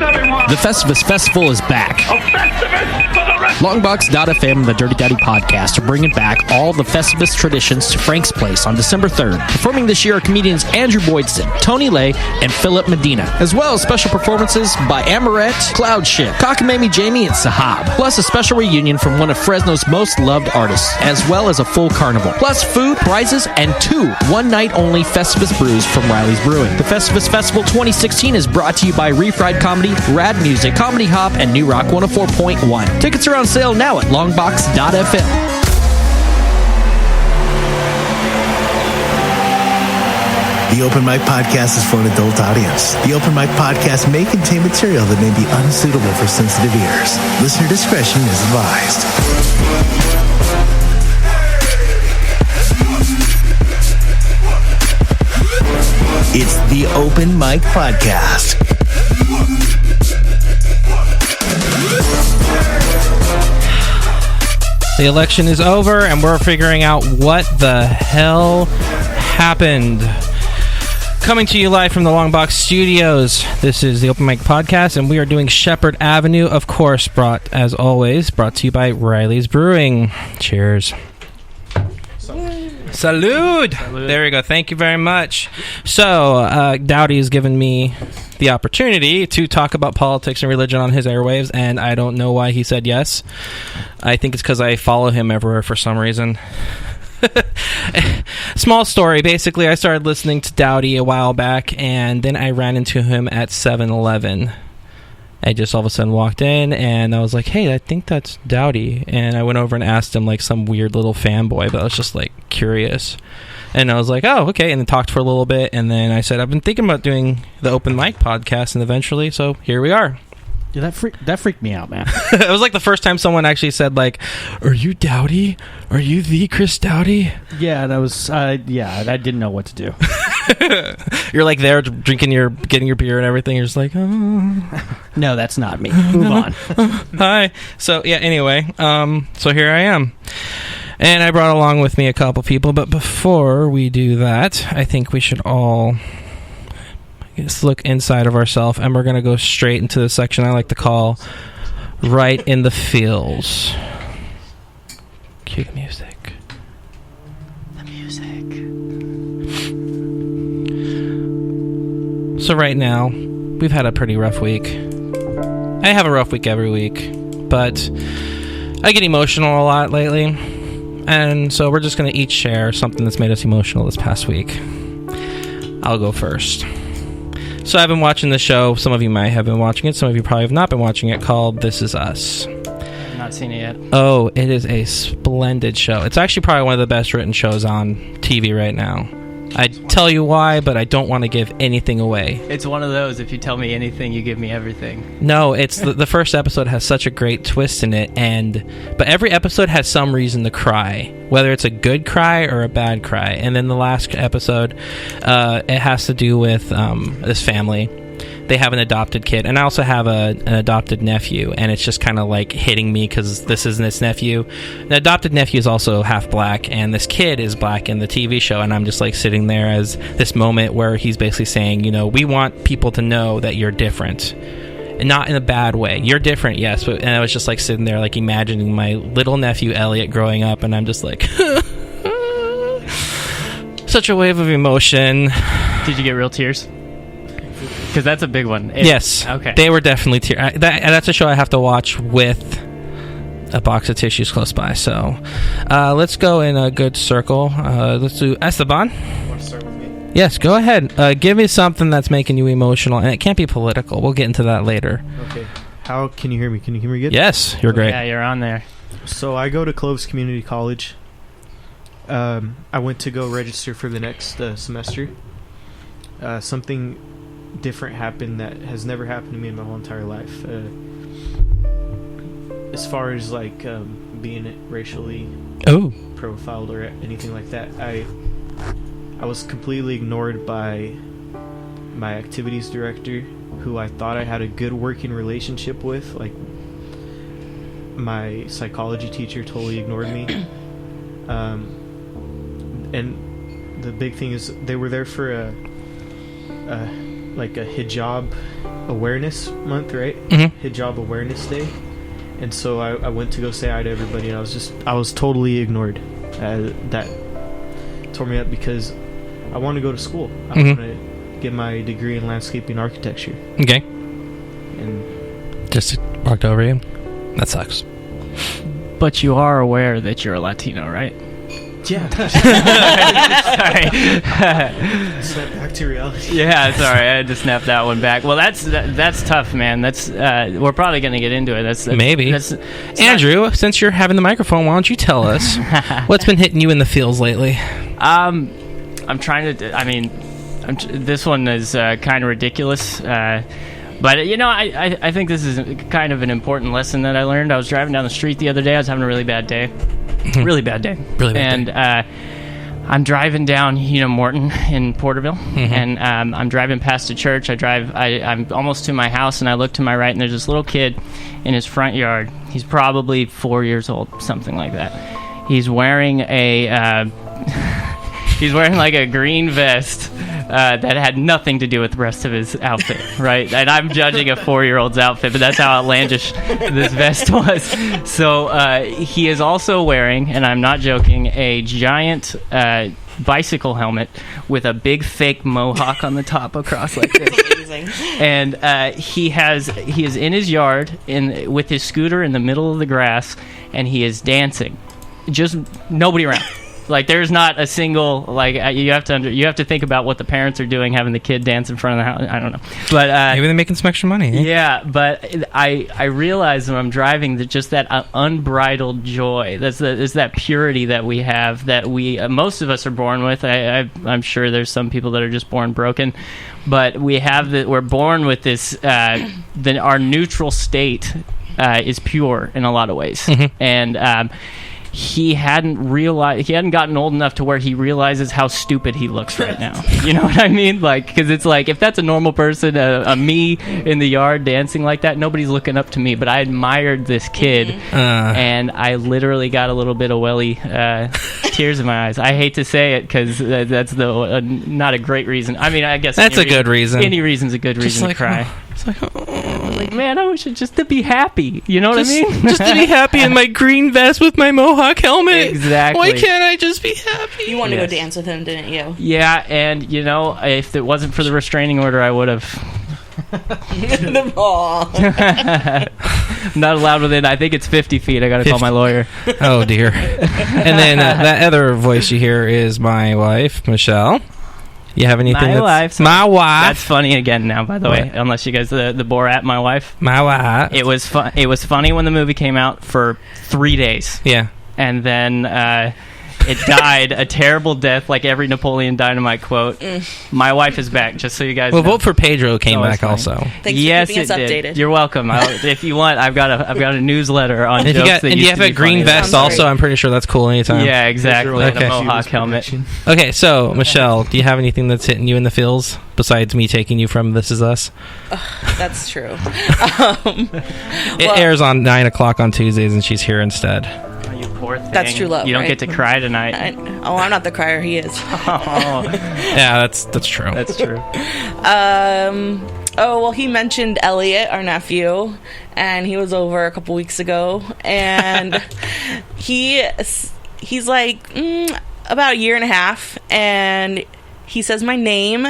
The Festivus Festival is back. Longbox.FM and the Dirty Daddy Podcast are bringing back all the Festivus traditions to Frank's Place on December 3rd. Performing this year are comedians Andrew Boydston, Tony Lay, and Philip Medina, as well as special performances by Amoret, Cloudship, Cockamamie Jamie, and Sahab, plus a special reunion from one of Fresno's most loved artists, as well as a full carnival, plus food, prizes, and 2 one-night-only Festivus brews from Riley's Brewing. The Festivus Festival 2016 is brought to you by Refried Comedy, Rad Music, Comedy Hop, and New Rock 104.1. Tickets are on sale now at Longbox.FM. The Open Mic Podcast is for an adult audience. The Open Mic Podcast may contain material that may be unsuitable for sensitive ears. Listener discretion is advised. It's the Open Mic Podcast. The election is over, and we're figuring out what the hell happened. Coming to you live from the Longbox Studios, this is the Open Mic Podcast, and we are doing Shepherd Avenue, of course, brought to you by Riley's Brewing. Cheers. Salud! There we go. Thank you very much. So, Dowdy has given me the opportunity to talk about politics and religion on his airwaves, and I don't know why he said yes. I think it's because I follow him everywhere for some reason. Small story. Basically, I started listening to Dowdy a while back, and then I ran into him at 7-Eleven. I just all of a sudden walked in, and I was like, hey, I think that's Dowdy. And I went over and asked him, like, some weird little fanboy, but I was just, like, curious. And I was like, oh, okay, and then talked for a little bit, and then I said, I've been thinking about doing the Open Mic Podcast, and eventually, so here we are. Yeah, that freaked me out, man. It was like the first time someone actually said, like, are you Dowdy? Are you the Chris Dowdy? Yeah, that was, I didn't know what to do. You're like there getting your beer and everything. You're just like, oh. No, that's not me. Move on. Hi. So, yeah, anyway, so here I am. And I brought along with me a couple people, but before we do that, I think we should all look inside of ourselves, and we're going to go straight into the section I like to call Right in the Feels. Cue the music. The music. So right now, we've had a pretty rough week. I have a rough week every week, but I get emotional a lot lately, and so we're just going to each share something that's made us emotional this past week. I'll go first. So I've been watching the show. Some of you might have been watching it. Some of you probably have not been watching it, called This Is Us. I've not seen it yet. Oh, it is a splendid show. It's actually probably one of the best written shows on TV right now. I'd tell you why, but I don't want to give anything away. It's one of those, if you tell me anything, you give me everything. No, it's the first episode has such a great twist in it, but every episode has some reason to cry, whether it's a good cry or a bad cry. And then the last episode, it has to do with this family. They have an adopted kid, and I also have an adopted nephew, and it's just kind of like hitting me because this isn't his nephew. The adopted nephew is also half black, and this kid is black in the TV show, and I'm just like sitting there as this moment where he's basically saying, you know, we want people to know that you're different, and not in a bad way. You're different, yes, but and I was just like sitting there like imagining my little nephew Elliot growing up, and I'm just like such a wave of emotion. Did you get real tears? Because that's a big one. Yes. Okay. They were definitely tears. That's a show I have to watch with a box of tissues close by. So let's go in a good circle. Let's do Esteban. You want to start with me? Yes, go ahead. Give me something that's making you emotional. And it can't be political. We'll get into that later. Okay. How can you hear me? Can you hear me good? Yes, you're great. Yeah, you're on there. So I go to Clovis Community College. I went to go register for the next semester. Something different happened that has never happened to me in my whole entire life. As far as like being racially profiled or anything like that, I was completely ignored by my activities director, who I thought I had a good working relationship with. Like, my psychology teacher totally ignored me. And the big thing is they were there for a hijab Awareness Month, right? Mm-hmm. Hijab Awareness Day. And so I went to go say hi to everybody, and I was totally ignored. That tore me up because I want to go to school. I want to get my degree in landscaping architecture. Okay. And just walked over you. That sucks. But you are aware that you're a Latino, right? yeah. Sorry. Snap back to reality. Yeah, sorry. I had to snap that one back. Well, that's tough, man. That's we're probably going to get into it. That's maybe. Andrew, since you're having the microphone, why don't you tell us what's been hitting you in the feels lately? I'm trying to. I mean, this one is kind of ridiculous. But, I think this is kind of an important lesson that I learned. I was driving down the street the other day. I was having a really bad day. Really bad day. Really bad day. And I'm driving down, Morton in Porterville. And I'm driving past a church. I'm almost to my house, and I look to my right, and there's this little kid in his front yard. He's probably 4 years old, something like that. He's wearing he's wearing like a green vest that had nothing to do with the rest of his outfit, right? And I'm judging a 4-year-old's outfit, but that's how outlandish this vest was. So he is also wearing, and I'm not joking, a giant bicycle helmet with a big fake mohawk on the top across like this. Amazing. And he is in his yard with his scooter in the middle of the grass, and he is dancing. Just nobody around. Like, there's not a single, like, you have to think about what the parents are doing, having the kid dance in front of the house. I don't know, but maybe they're making some extra money. Eh? Yeah, but I realize when I'm driving that just that unbridled joy, that's that purity that we have, that we most of us are born with. I'm sure there's some people that are just born broken, but we're born with this. Our neutral state is pure in a lot of ways, and. He hadn't gotten old enough to where he realizes how stupid he looks right now. You know what I mean? Like, because it's like, if that's a normal person, a me in the yard dancing like that, nobody's looking up to me. But I admired this kid, and I literally got a little bit of welly tears in my eyes. I hate to say it because that's not a great reason. I mean, I guess that's a good reason. Any reason's a good reason to cry. It's like, man, I wish it just to be happy. You know what I mean? Just to be happy in my green vest with my mohawk helmet. Exactly. Why can't I just be happy? You wanted to go dance with him, didn't you? Yeah, and if it wasn't for the restraining order, I would have. Not allowed within. I think it's 50 feet. I got to call my lawyer. Oh dear. And then that other voice you hear is my wife, Michelle. You have anything? My wife. That's funny again now, by the way. Unless you guys the Borat, my wife. My wife. It was fun. It was funny when the movie came out for 3 days. Yeah. And then it died a terrible death, like every Napoleon Dynamite quote. My wife is back, just so you guys know. Vote for Pedro came back also. Thanks yes, for keeping us updated. Did. You're welcome. if you want, I've got a newsletter on jokes that you have a green vest also. I'm pretty sure that's cool anytime. Yeah, exactly. Okay. A mohawk helmet. Okay, so Michelle, do you have anything that's hitting you in the feels besides me taking you from This Is Us? That's true. It airs on 9 o'clock on Tuesdays, and she's here instead. You poor thing. That's true love. You don't right? get to cry tonight. I'm not the crier. He is. Yeah, that's true. That's true. He mentioned Elliot, our nephew, and he was over a couple weeks ago, and he's like about a year and a half, and he says my name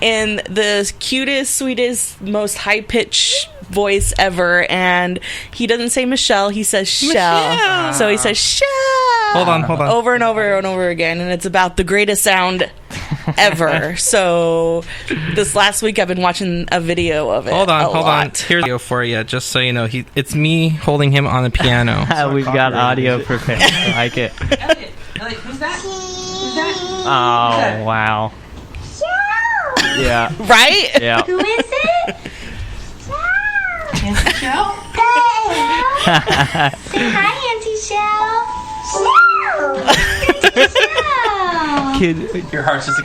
in the cutest, sweetest, most high-pitched voice ever, and he doesn't say Michelle, he says Shell. So he says Shell. Hold on. Over and over and over again, and it's about the greatest sound ever. So this last week I've been watching a video of it. Hold on. Here's video for you, just so you know. It's me holding him on the piano. We've got audio prepared. I like it. Elliot, who's that? Oh, wow. Yeah. Right? Yeah. Who is it? Auntie Shell? Say hi, Auntie Shell. Kid, your heart's just.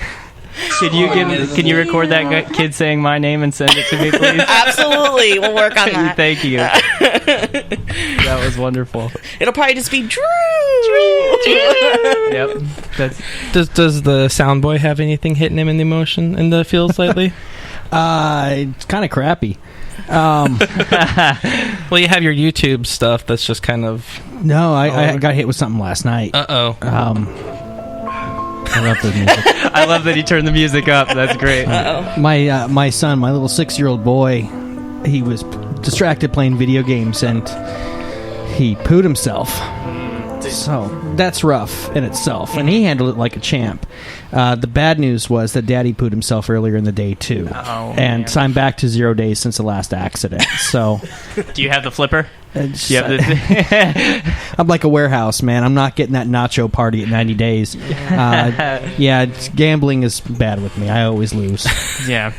Can you record that kid saying my name and send it to me, please? Absolutely. We'll work on that. Thank you. That was wonderful. It'll probably just be Drew. Yep. Does the sound boy have anything hitting him in the emotion in the feels lately? It's kind of crappy. Well, you have your YouTube stuff that's just kind of... No, I got hit with something last night. Uh-oh. I love the music. I love that he turned the music up. That's great. My son, my little 6-year-old boy, he was distracted playing video games and he pooed himself. So that's rough in itself, and he handled it like a champ. The bad news was that Daddy pooed himself earlier in the day too, and so I'm back to 0 days since the last accident. So, do you have the flipper? I'm like a warehouse, man. I'm not getting that nacho party at 90 days. Gambling is bad with me. I always lose. Yeah.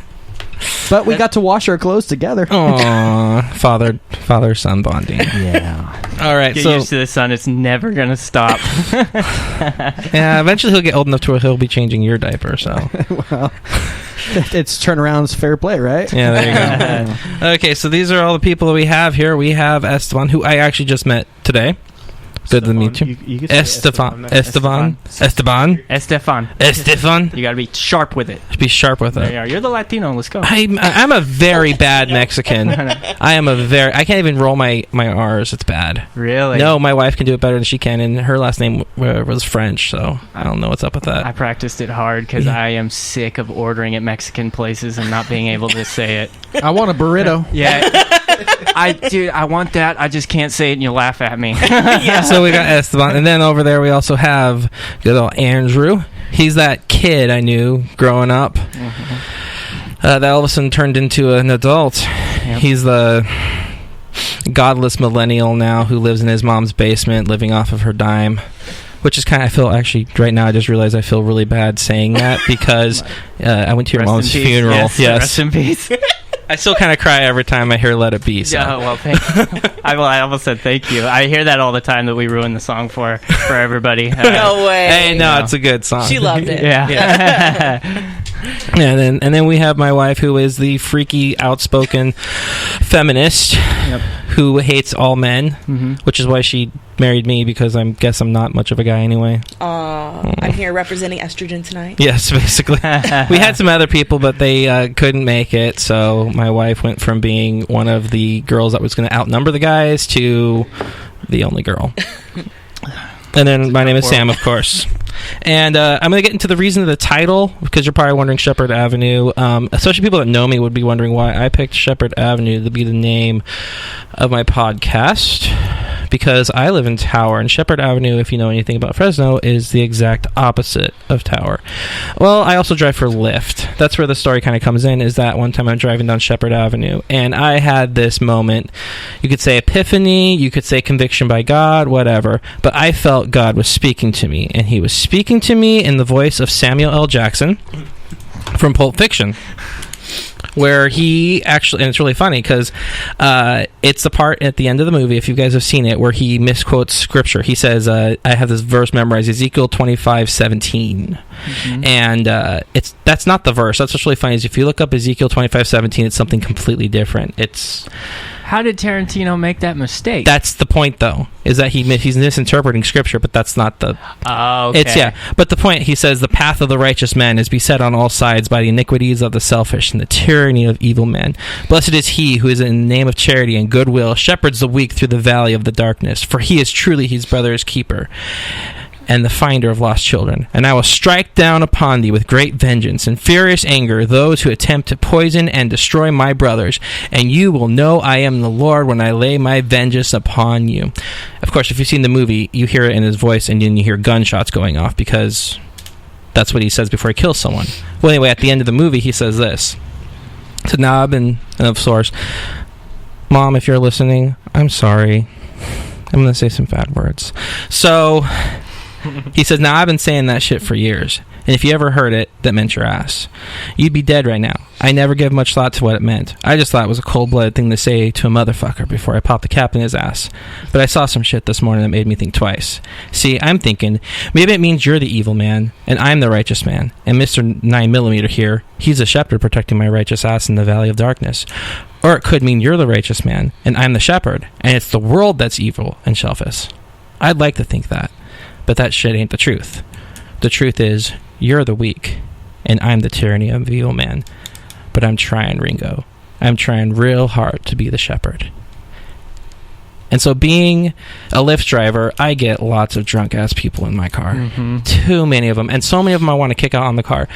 But we got to wash our clothes together. Aww, father-son bonding. Yeah. All right, Get so used to the sun. It's never gonna stop. yeah, eventually he'll get old enough to where he'll be changing your diaper. So, well, it's turnaround's fair play, right? Yeah, there you go. Okay, so these are all the people that we have here. We have Esteban, who I actually just met today. Good to meet you. Esteban. You gotta be sharp with it. Be sharp with There it. you are. You're the Latino. Let's go. I'm a very bad Mexican. I can't even roll my R's. It's bad. Really? No, my wife can do it better than she can, and her last name was French, so I don't know what's up with that. I practiced it hard because I am sick of ordering at Mexican places and not being able to say it. I want a burrito. Yeah. I want that. I just can't say it, and you laugh at me. So we got Esteban, and then over there we also have good old Andrew. He's that kid I knew growing up that all of a sudden turned into an adult. Yep. He's the godless millennial now who lives in his mom's basement, living off of her dime. Which is kind of, I feel actually, right now I just realized I feel really bad saying that because I went to your mom's funeral. Yes. Rest in peace. I still kind of cry every time I hear Let It Be. So. Yeah, well, thank you. I almost said thank you. I hear that all the time that we ruin the song for everybody. No way. Hey, no, it's a good song. She loved it. Yeah. And then we have my wife, who is the freaky, outspoken feminist who hates all men, which is why she married me, because I guess I'm not much of a guy anyway. I'm here representing estrogen tonight. Yes, basically. We had some other people, but they couldn't make it, so my wife went from being one of the girls that was going to outnumber the guys to the only girl. And then my name is Sam, of course. And I'm going to get into the reason of the title, because you're probably wondering Shepherd Avenue. Especially people that know me would be wondering why I picked Shepherd Avenue to be the name of my podcast. Because I live in Tower, and Shepherd Avenue, if you know anything about Fresno, is the exact opposite of Tower. Well, I also drive for Lyft. That's where the story kind of comes in, is that one time I'm driving down Shepherd Avenue, and I had this moment. You could say epiphany, you could say conviction by God, whatever, but I felt God was speaking to me, and he was speaking to me in the voice of Samuel L. Jackson from Pulp Fiction. Where he actually, and it's really funny because it's the part at the end of the movie, if you guys have seen it, where he misquotes scripture. He says, I have this verse memorized, Ezekiel 25:17. And that's not the verse. That's what's really funny is if you look up Ezekiel 25:17, it's something completely different. How did Tarantino make that mistake? That's the point, though, is that he's misinterpreting scripture, but that's not the... Oh, okay. But the point, he says, the path of the righteous man is beset on all sides by the iniquities of the selfish and the tyranny of evil men. Blessed is he who is in the name of charity and goodwill shepherds the weak through the valley of the darkness, for he is truly his brother's keeper and the finder of lost children. And I will strike down upon thee with great vengeance and furious anger those who attempt to poison and destroy my brothers, and you will know I am the Lord when I lay my vengeance upon you. Of course, if you've seen the movie, you hear it in his voice, and then you hear gunshots going off, because that's what he says before he kills someone. Well, anyway, at the end of the movie, he says this. To Nob and of source, Mom, if you're listening, I'm sorry. I'm going to say some bad words. So... he says, now I've been saying that shit for years, and if you ever heard it, that meant your ass. You'd be dead right now. I never gave much thought to what it meant. I just thought it was a cold-blooded thing to say to a motherfucker before I popped the cap in his ass. But I saw some shit this morning that made me think twice. See, I'm thinking, maybe it means you're the evil man, and I'm the righteous man, and Mr. 9mm here, he's a shepherd protecting my righteous ass in the valley of darkness. Or it could mean you're the righteous man, and I'm the shepherd, and it's the world that's evil and selfish. I'd like to think that. But that shit ain't the truth. The truth is, you're the weak, and I'm the tyranny of the evil man. but I'm trying, Ringo. I'm trying real hard to be the shepherd. And so being a Lyft driver, I get lots of drunk-ass people in my car. Mm-hmm. Too many of them. And so many of them I want to kick out on the car.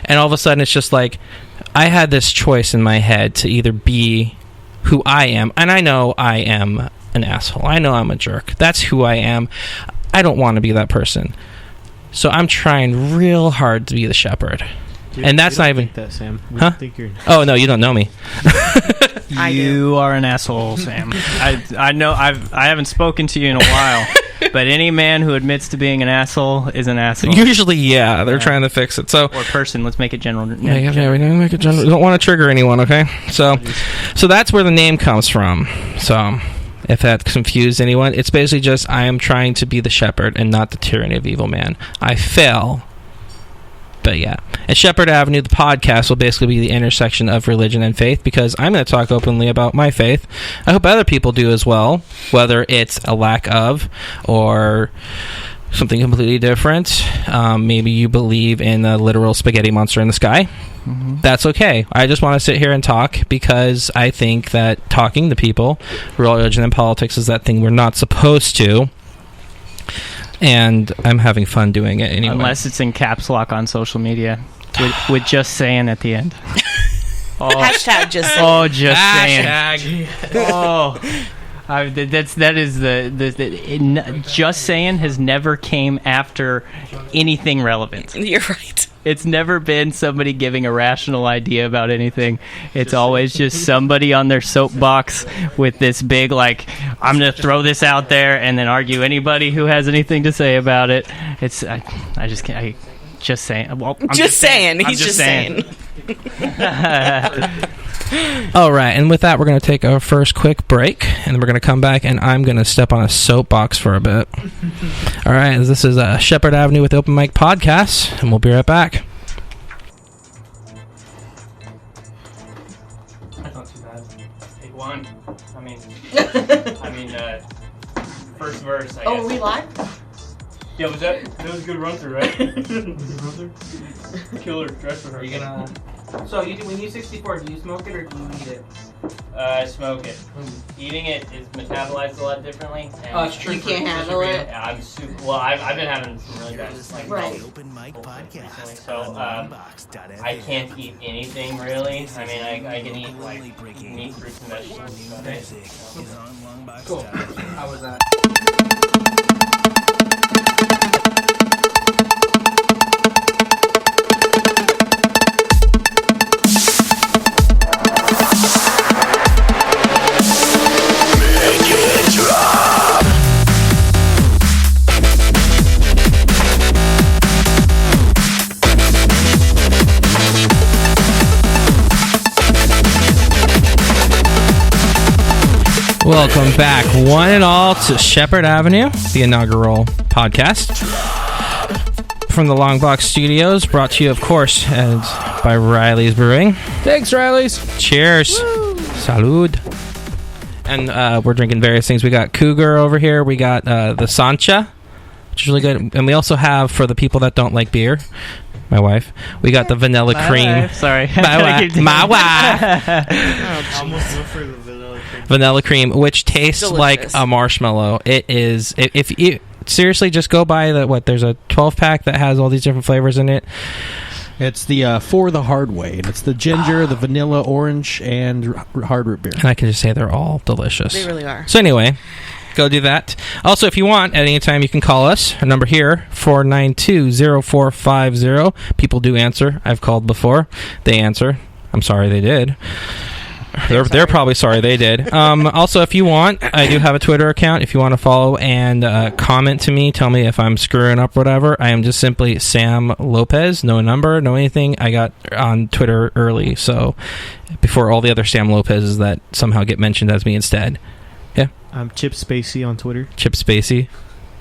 And all of a sudden, it's just like, I had this choice in my head to either be who I am. And I know I am an asshole. I know I'm a jerk. That's who I am. I don't want to be that person. So I'm trying real hard to be the shepherd. And that's not even... That, Sam. Huh? Think you're... Oh, no, you don't know me. You are an asshole, Sam. I know I haven't spoken to you in a while, but any man who admits to being an asshole is an asshole. Usually, yeah, they're trying to fix it. So, or person, let's make it general. Yeah, we make it general. We don't want to trigger anyone, okay? So that's where the name comes from. So, if that confused anyone, it's basically just I am trying to be the shepherd and not the tyranny of evil man. I fail. But yeah, at Shepherd Avenue, the podcast will basically be the intersection of religion and faith, because I'm going to talk openly about my faith. I hope other people do as well, whether it's a lack of or something completely different. Maybe you believe in a literal spaghetti monster in the sky. Mm-hmm. That's okay. I just want to sit here and talk because I think that talking to people, religion and politics, is that thing we're not supposed to. And I'm having fun doing it anyway. Unless it's in caps lock on social media with just saying at the end. Hashtag just saying. Oh, just saying. Oh, that is the just saying has never came after anything relevant. You're right. It's never been somebody giving a rational idea about anything. It's always just somebody on their soapbox with this big, like, I'm going to throw this out there and then argue anybody who has anything to say about it. It's, I just can't, just saying. Well, I'm just saying. He's just saying. All right, and with that, we're going to take our first quick break, and then we're going to come back, and I'm going to step on a soapbox for a bit. All right, this is Shepherd Avenue with Open Mic Podcast, and we'll be right back. That's not too bad. Take one. First verse, I guess. Oh, are we live? Yeah, that was a good run through, right? Killer dress for her. Are you going to... So, when you 64, do you smoke it or do you eat it? I smoke it. Eating it is metabolized a lot differently. Oh, it's true. You can't handle it. Yeah, I'm super. Well, I've been having some really bad, right. Open Mic Podcast. So I can't eat anything really. I mean, I can eat like meat, fruits, and vegetables. Cool. How was that? Welcome back, one and all, to Shepherd Avenue, the inaugural podcast from the Longbox Studios, brought to you, of course, by Riley's Brewing. Thanks, Riley's. Cheers. Woo. Salud. And we're drinking various things. We got Cougar over here. We got the Sancha, which is really good. And we also have, for the people that don't like beer, my wife, we got the vanilla cream. Wife. Sorry. My wife. I almost went for the vanilla cream. Vanilla cream, which tastes delicious. like a marshmallow. It is. If you seriously just go buy there's a 12-pack that has all these different flavors in it. It's the For the Hard Way. It's the ginger, the vanilla, orange, and hard root beer. And I can just say they're all delicious. They really are. So anyway, go do that. Also, if you want, at any time, you can call us. Our number here, 492-0450. People do answer. I've called before. They answer. I'm sorry they did. They're probably sorry they did. Also, if you want, I do have a Twitter account. If you want to follow and comment to me, tell me if I'm screwing up, whatever. I am just simply Sam Lopez. No number, no anything. I got on Twitter early, so before all the other Sam Lopez's that somehow get mentioned as me instead. Yeah. I'm Chip Spacey on Twitter. Chip Spacey.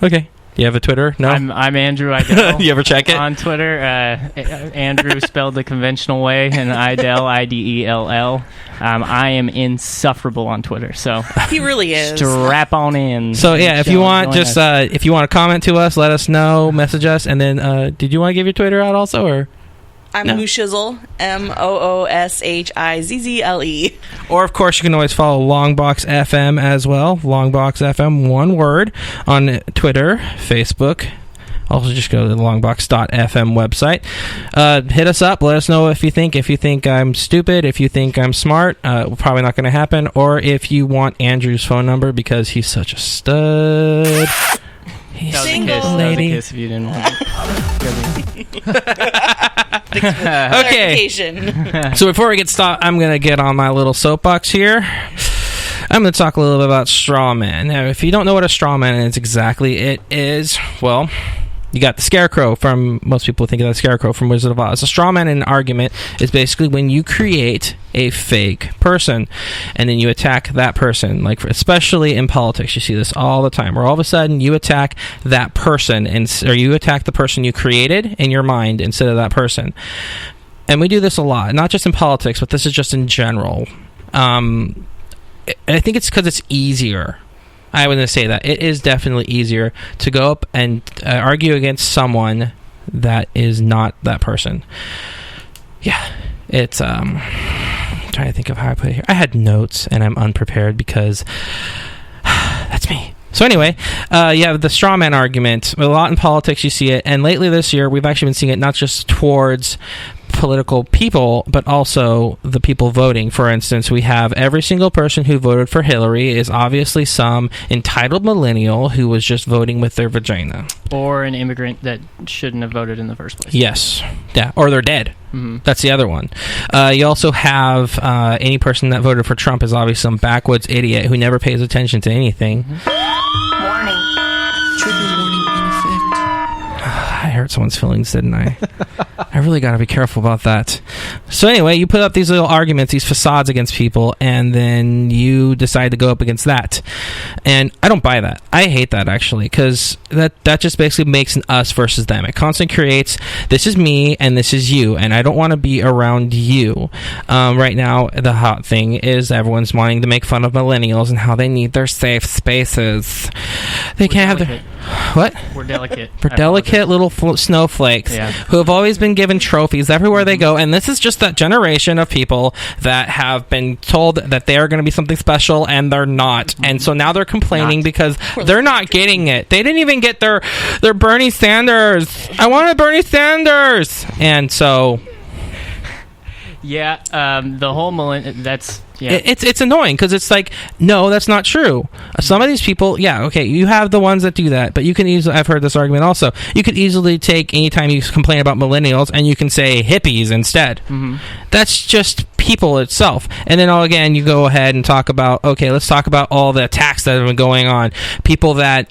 Okay. You have a Twitter? No? I'm Andrew Idell. You ever check it? On Twitter, Andrew spelled the conventional way, and Idell, Idell. I am insufferable on Twitter, so he really is. Strap on in. So yeah, if you want, just if you want to comment to us, let us know, message us, and then did you want to give your Twitter out also, or? I'm Mooshizzle, Mooshizzle. Or, of course, you can always follow Longbox.FM as well. Longbox.FM, one word, on Twitter, Facebook. Also, just go to the Longbox.FM website. Hit us up. Let us know if you think I'm stupid, if you think I'm smart. Probably not going to happen. Or if you want Andrew's phone number because he's such a stud. He's Single. That was a kiss if you didn't want Okay. So before we get started, I'm going to get on my little soapbox here. I'm going to talk a little bit about straw man. Now, if you don't know what a straw man is exactly, it is, well, you got the scarecrow from, most people think of the scarecrow from Wizard of Oz. A straw man in an argument is basically when you create a fake person and then you attack that person. Like, especially in politics, you see this all the time, where all of a sudden you attack that person, or you attack the person you created in your mind instead of that person. And we do this a lot, not just in politics, but this is just in general. I think it's because it's easier. I wouldn't say that. It is definitely easier to go up and argue against someone that is not that person. Yeah. It's, I'm trying to think of how I put it here. I had notes, and I'm unprepared because that's me. So anyway, yeah, the straw man argument. A lot in politics you see it, and lately this year we've actually been seeing it not just towards political people, but also the people voting. For instance, we have every single person who voted for Hillary is obviously some entitled millennial who was just voting with their vagina. Or an immigrant that shouldn't have voted in the first place. Yes. Yeah. Or they're dead. Mm-hmm. That's the other one. You also have any person that voted for Trump is obviously some backwoods idiot who never pays attention to anything. Mm-hmm. Warning. Trigger warning in effect. I hurt someone's feelings, didn't I? I really got to be careful about that. So anyway, you put up these little arguments, these facades against people, and then you decide to go up against that. And I don't buy that. I hate that, actually, because that just basically makes an us versus them. It constantly creates, this is me and this is you, and I don't want to be around you. Right now, the hot thing is everyone's wanting to make fun of millennials and how they need their safe spaces. They can't have their... What? We're delicate. For delicate little snowflakes who have always been given trophies everywhere they go, and this is just that generation of people that have been told that they are going to be something special and they're not, and so now they're complaining because they're not getting it. They didn't even get their Bernie Sanders. I wanted Bernie Sanders, and so the whole that's. Yeah. It's annoying because it's like, no, that's not true. Some of these people, you have the ones that do that, but you can easily, I've heard this argument also, you could easily take anytime you complain about millennials and you can say hippies instead. Mm-hmm. That's just people itself. And then again, you go ahead and talk about, let's talk about all the attacks that have been going on. People that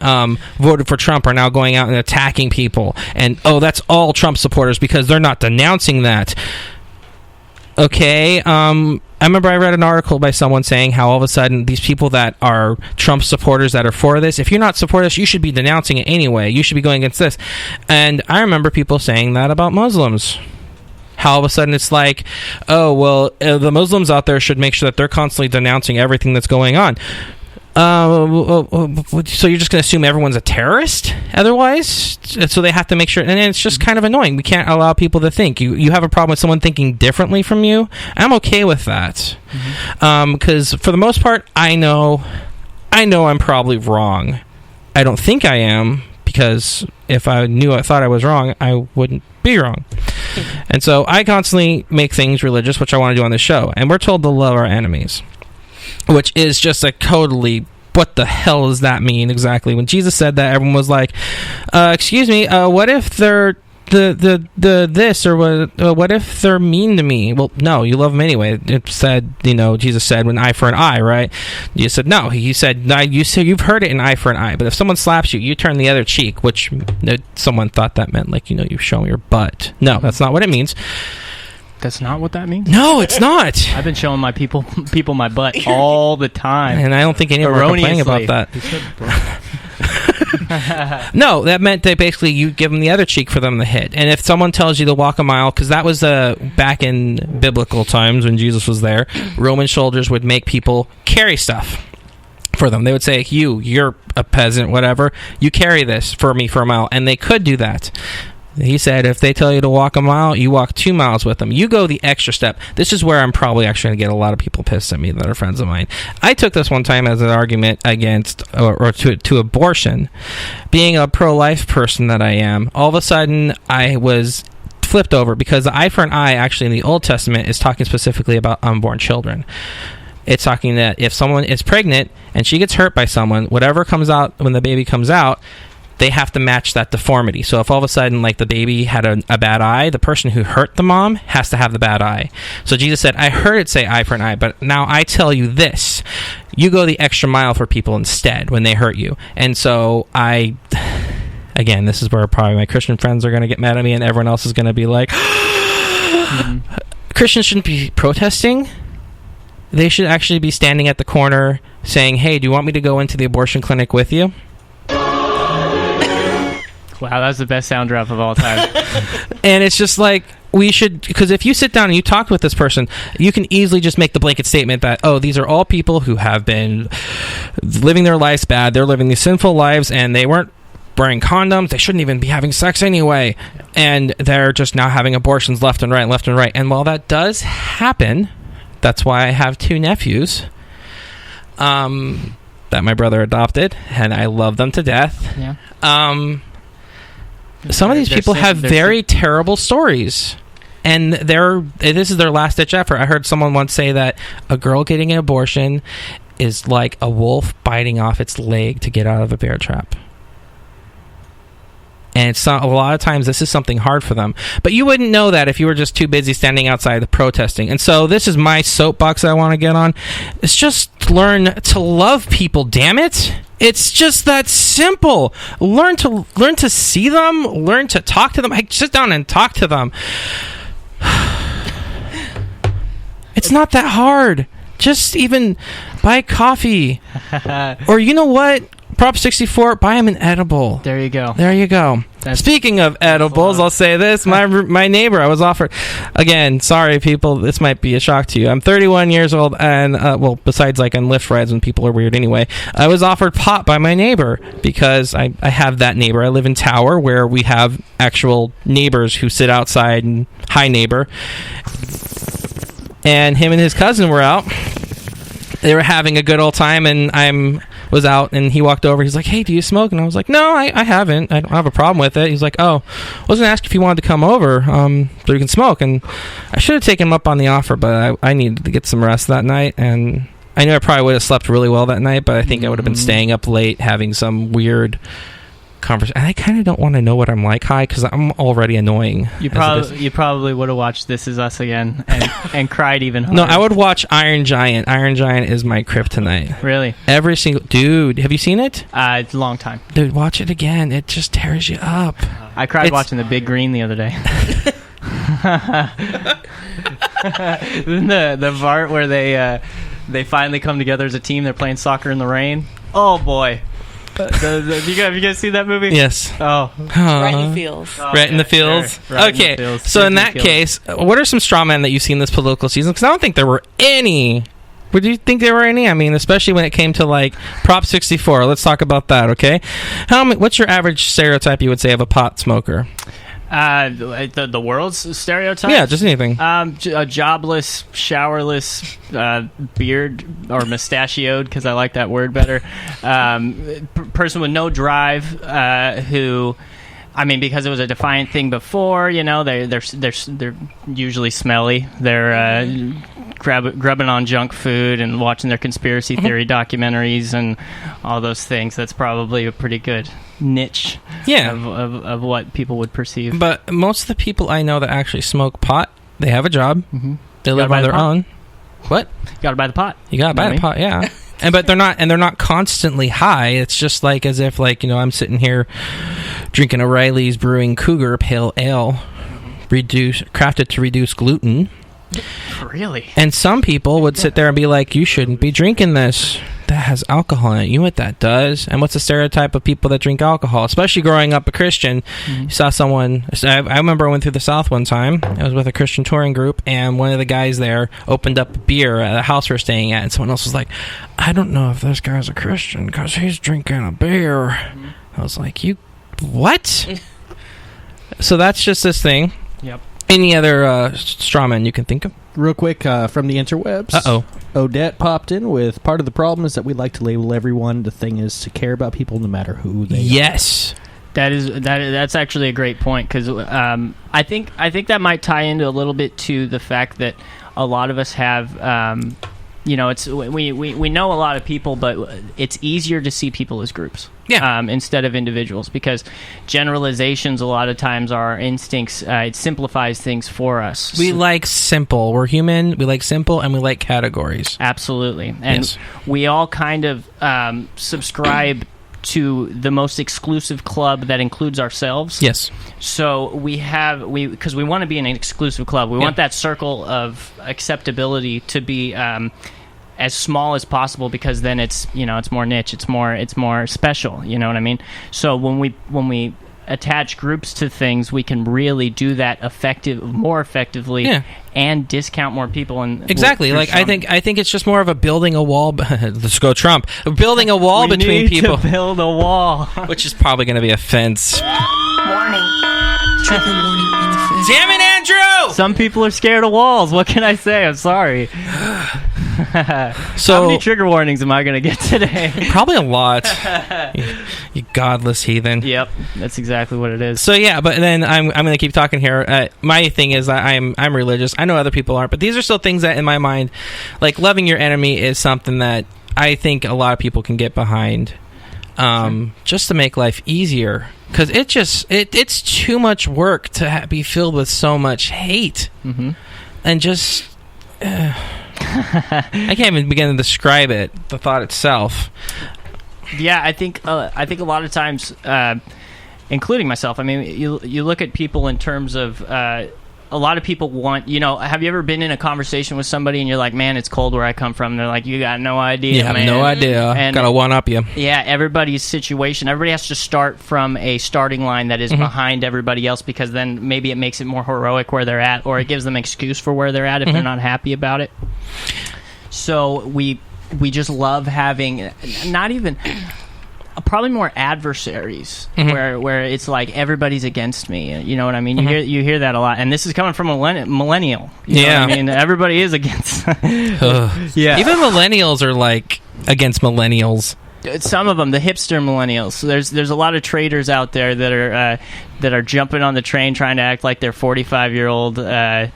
voted for Trump are now going out and attacking people. And, that's all Trump supporters because they're not denouncing that. Okay, I remember I read an article by someone saying how all of a sudden these people that are Trump supporters that are for this, if you're not supporters, you should be denouncing it anyway. You should be going against this. And I remember people saying that about Muslims. How all of a sudden it's like, the Muslims out there should make sure that they're constantly denouncing everything that's going on. So you're just going to assume everyone's a terrorist otherwise? So they have to make sure, and it's just kind of annoying. We can't allow people to think. You have a problem with someone thinking differently from you. I'm okay with that. Because for the most part, I know I'm probably wrong. I don't think I am, because if I thought I was wrong, I wouldn't be wrong. And so I constantly make things religious, which I want to do on this show. And we're told to love our enemies, which is just a totally, what the hell does that mean exactly? When Jesus said that, everyone was like, excuse me, what if they're this, or what if they're mean to me? Well, no, you love them anyway. It said, Jesus said, an eye for an eye, right? You said no. He said, you've heard it, an eye for an eye. But if someone slaps you, you turn the other cheek, which someone thought that meant like, you show your butt. No, that's not what it means. That's not what that means? No, it's not. I've been showing my people my butt all the time. And I don't think anyone are complaining about that. No, that meant that basically you give them the other cheek for them to hit. And if someone tells you to walk a mile, because that was back in biblical times when Jesus was there, Roman soldiers would make people carry stuff for them. They would say, you're a peasant, whatever, you carry this for me for a mile. And they could do that. He said if they tell you to walk a mile, you walk 2 miles with them. You go the extra step. This is where I'm probably actually going to get a lot of people pissed at me that are friends of mine. I took this one time as an argument against or to abortion. Being a pro-life person that I am, all of a sudden I was flipped over because the eye for an eye actually in the Old Testament is talking specifically about unborn children. It's talking that if someone is pregnant and she gets hurt by someone, whatever comes out when the baby comes out, they have to match that deformity. So if all of a sudden, like, the baby had a bad eye, the person who hurt the mom has to have the bad eye. So Jesus said, I heard it say eye for an eye, but now I tell you this. You go the extra mile for people instead when they hurt you. And so again, this is where probably my Christian friends are going to get mad at me and everyone else is going to be like, Christians shouldn't be protesting. They should actually be standing at the corner saying, hey, do you want me to go into the abortion clinic with you? Wow, that's the best sound drop of all time. And it's just like, we should, because if you sit down and you talk with this person, you can easily just make the blanket statement that, oh, these are all people who have been living their lives bad, they're living these sinful lives, and they weren't wearing condoms, they shouldn't even be having sex anyway, and they're just now having abortions left and right. And while that does happen, that's why I have 2 nephews that my brother adopted, and I love them to death. Yeah. Some of these people have very terrible stories, and this is their last-ditch effort. I heard someone once say that a girl getting an abortion is like a wolf biting off its leg to get out of a bear trap. And it's not, a lot of times this is something hard for them. But you wouldn't know that if you were just too busy standing outside protesting. And so this is my soapbox I want to get on. It's just learn to love people, damn it. It's just that simple. Learn to see them, learn to talk to them. Sit down and talk to them. It's not that hard. Just even buy coffee. Or you know what? Prop 64, buy him an edible. There you go. Speaking of edibles, I'll say this. My neighbor, I was offered... Again, sorry, people, this might be a shock to you. I'm 31 years old, and, besides, like, on Lyft rides when people are weird anyway, I was offered pot by my neighbor because I have that neighbor. I live in Tower, where we have actual neighbors who sit outside, and hi, neighbor. And him and his cousin were out. They were having a good old time, and I was out, and he walked over. He's like, hey, do you smoke? And I was like, no, I haven't. I don't have a problem with it. He's like, oh, I was going to ask if you wanted to come over so you can smoke. And I should have taken him up on the offer, but I needed to get some rest that night. And I knew I probably would have slept really well that night, but I think I would have been staying up late having some weird conversation. And I kind of don't want to know what I'm like high because I'm already annoying. You probably would have watched This Is Us again and cried even harder. No, I would watch Iron Giant. Iron Giant is my kryptonite. Really? Every single... Dude, have you seen it? It's a long time. Dude, watch it again. It just tears you up. I cried watching The Big Green the other day. the part where they finally come together as a team. They're playing soccer in the rain. Oh, boy. Have you guys seen that movie? Yes. Right in the feels. Right in the feels? Right okay. in the feels. So in that case, what are some straw men that you've seen this political season? Because I don't think there were any. Would you think there were any? I mean, especially when it came to, like, Prop 64. Let's talk about that, okay? What's your average stereotype you would say of a pot smoker? The world's stereotype? Yeah, just anything. A jobless, showerless, beard or mustachioed, because I like that word better. Person with no drive, who, I mean, because it was a defiant thing before, you know, they're usually smelly. They're grubbing on junk food and watching their conspiracy theory documentaries and all those things. That's probably a pretty good niche of what people would perceive. But most of the people I know that actually smoke pot, they have a job. Mm-hmm. They live on their own. What? You gotta buy the pot. You gotta buy the pot, yeah. But they're not constantly high. It's just like as if, like, you know, I'm sitting here drinking O'Reilly's Brewing Cougar Pale Ale, crafted to reduce gluten. Really? And some people would sit there and be like, you shouldn't be drinking this. That has alcohol in it. You know what that does? And what's the stereotype of people that drink alcohol? Especially growing up a Christian. Mm-hmm. You saw someone... I remember I went through the South one time. I was with a Christian touring group, and one of the guys there opened up a beer at a house we're staying at, and someone else was like, I don't know if this guy's a Christian because he's drinking a beer. Mm-hmm. I was like, you... What? So that's just this thing. Yep. Any other straw man you can think of? Real quick, from the interwebs. Uh-oh. Odette popped in with, part of the problem is that we like to label everyone. The thing is to care about people no matter who they are. Yes. That's actually a great point, because I think that might tie into a little bit to the fact that a lot of us have it's we know a lot of people, but it's easier to see people as groups, instead of individuals, because generalizations a lot of times are our instincts. It simplifies things for us. We like simple. We're human. We like simple, and we like categories. Absolutely, and we all kind of subscribe to the most exclusive club that includes ourselves. Yes. So because we want to be in an exclusive club. We want that circle of acceptability to be as small as possible, because then it's more niche, it's more special. You know what I mean? So when we attach groups to things, we can really do that more effectively, and discount more people. And exactly, like I think it's just more of a building a wall. Let's go Trump. Building a wall between people. To build a wall, which is probably going to be a fence. Warning. Trigger warning in effect. Damn it, Andrew! Some people are scared of walls. What can I say? I'm sorry. So how many trigger warnings am I going to get today? Probably a lot. you godless heathen. Yep, that's exactly what it is. So yeah, but then I'm going to keep talking here. My thing is that I'm religious. I know other people aren't, but these are still things that in my mind, like loving your enemy is something that I think a lot of people can get behind, just to make life easier. Because it's too much work to be filled with so much hate, and just I can't even begin to describe it. The thought itself. Yeah, I think a lot of times, including myself. I mean, you look at people in terms of. A lot of people want, have you ever been in a conversation with somebody and you're like, man, it's cold where I come from? And they're like, you got no idea, you have man. no idea. And gotta one-up you. Yeah, everybody's situation. Everybody has to start from a starting line that is behind everybody else, because then maybe it makes it more heroic where they're at, or it gives them an excuse for where they're at if they're not happy about it. So we just love having, not even... probably more adversaries, where it's like everybody's against me. You know what I mean? You hear that a lot, and this is coming from a millennial. You know what I mean, everybody is against. Yeah, even millennials are like against millennials. Some of them, the hipster millennials. So there's a lot of traders out there that are jumping on the train, trying to act like they're 45-year-old. That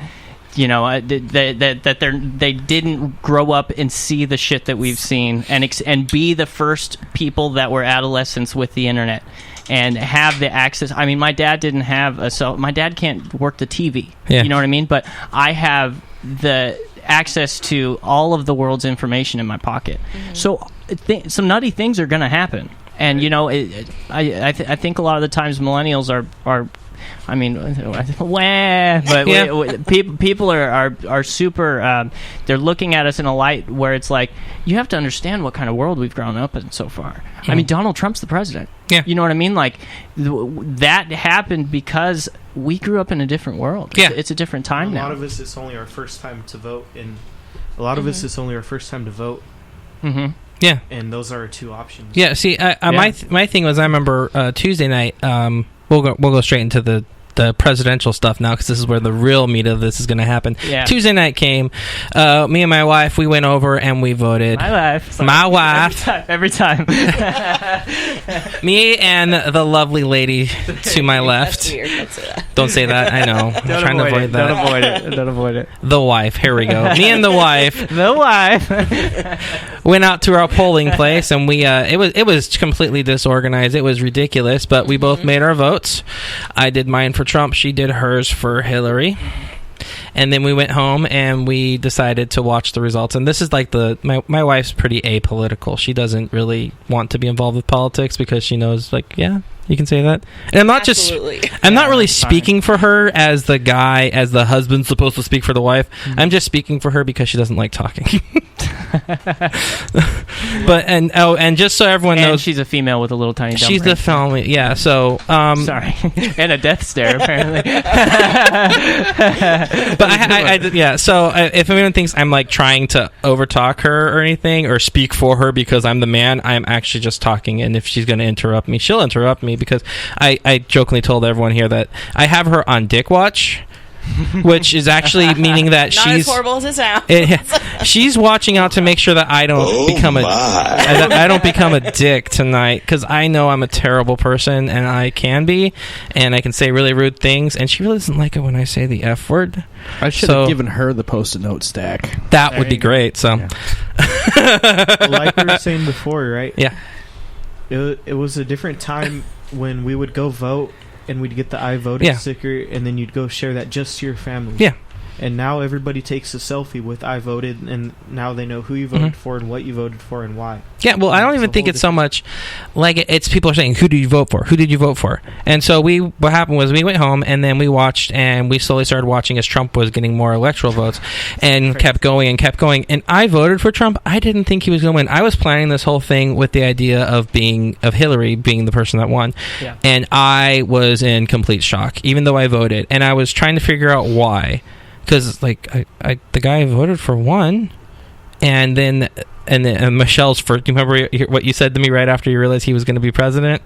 they didn't grow up and see the shit that we've seen, and be the first people that were adolescents with the internet and have the access. I mean, my dad didn't have my dad can't work the TV. You know what I mean? But I have the access to all of the world's information in my pocket. So some nutty things are going to happen, and I think a lot of the times millennials are. I mean, but people are super. They're looking at us in a light where it's like, you have to understand what kind of world we've grown up in so far. I mean, Donald Trump's the president. Yeah, you know what I mean. Like that happened because we grew up in a different world. Yeah, it's a different time now. A lot of us, it's only our first time to vote, and a lot of us, it's only our first time to vote. Yeah, and those are our two options. Yeah. See, my thing was, I remember Tuesday night. We'll go straight into the presidential stuff now, because this is where the real meat of this is going to happen. Yeah. Tuesday night came. Me and my wife, we went over and we voted. My wife. Every time. Me and the lovely lady to my left. That's weird. Don't say that. I know. I'm trying to avoid that. Don't avoid it. The wife. Here we go. Me and the wife. The wife. Went out to our polling place, and we it was completely disorganized. It was ridiculous, but we both made our votes. I did mine for Trump. She did hers for Hillary. And then we went home and we decided to watch the results. And this is like my wife's pretty apolitical. She doesn't really want to be involved with politics because she knows, like, yeah, you can say that. And I'm not I'm not really speaking for her as the husband's supposed to speak for the wife. I'm just speaking for her because she doesn't like talking. But and just so everyone knows, she's a female with a little tiny dumb she's brain. the family, yeah. So sorry, and a death stare apparently. But yeah. So if anyone thinks I'm like trying to overtalk her or anything or speak for her because I'm the man, I'm actually just talking. And if she's going to interrupt me, she'll interrupt me. me because I jokingly told everyone here that I have her on Dick Watch, which is actually meaning that Not she's as horrible as it sounds. She's watching out to make sure that I don't become a dick tonight, because I know I'm a terrible person, and I can be, and I can say really rude things, and she really doesn't like it when I say the F word. I should have given her the Post-it note stack. That would be great. So, like we were saying before, right? Yeah. It was a different time when we would go vote and we'd get the I voted sticker, and then you'd go share that just to your family. Yeah. And now everybody takes a selfie with I voted, and now they know who you voted for and what you voted for and why. Yeah, well, I don't even think it's so much like it's people are saying, who did you vote for? Who did you vote for? And so what happened was we went home, and then we watched, and we slowly started watching as Trump was getting more electoral votes, and kept going and kept going. And I voted for Trump. I didn't think he was going to win. I was planning this whole thing with the idea of Hillary being the person that won. Yeah. And I was in complete shock, even though I voted. And I was trying to figure out why. Because like the guy I voted for won, and then Michelle's first. Do you remember what you said to me right after you realized he was going to be president?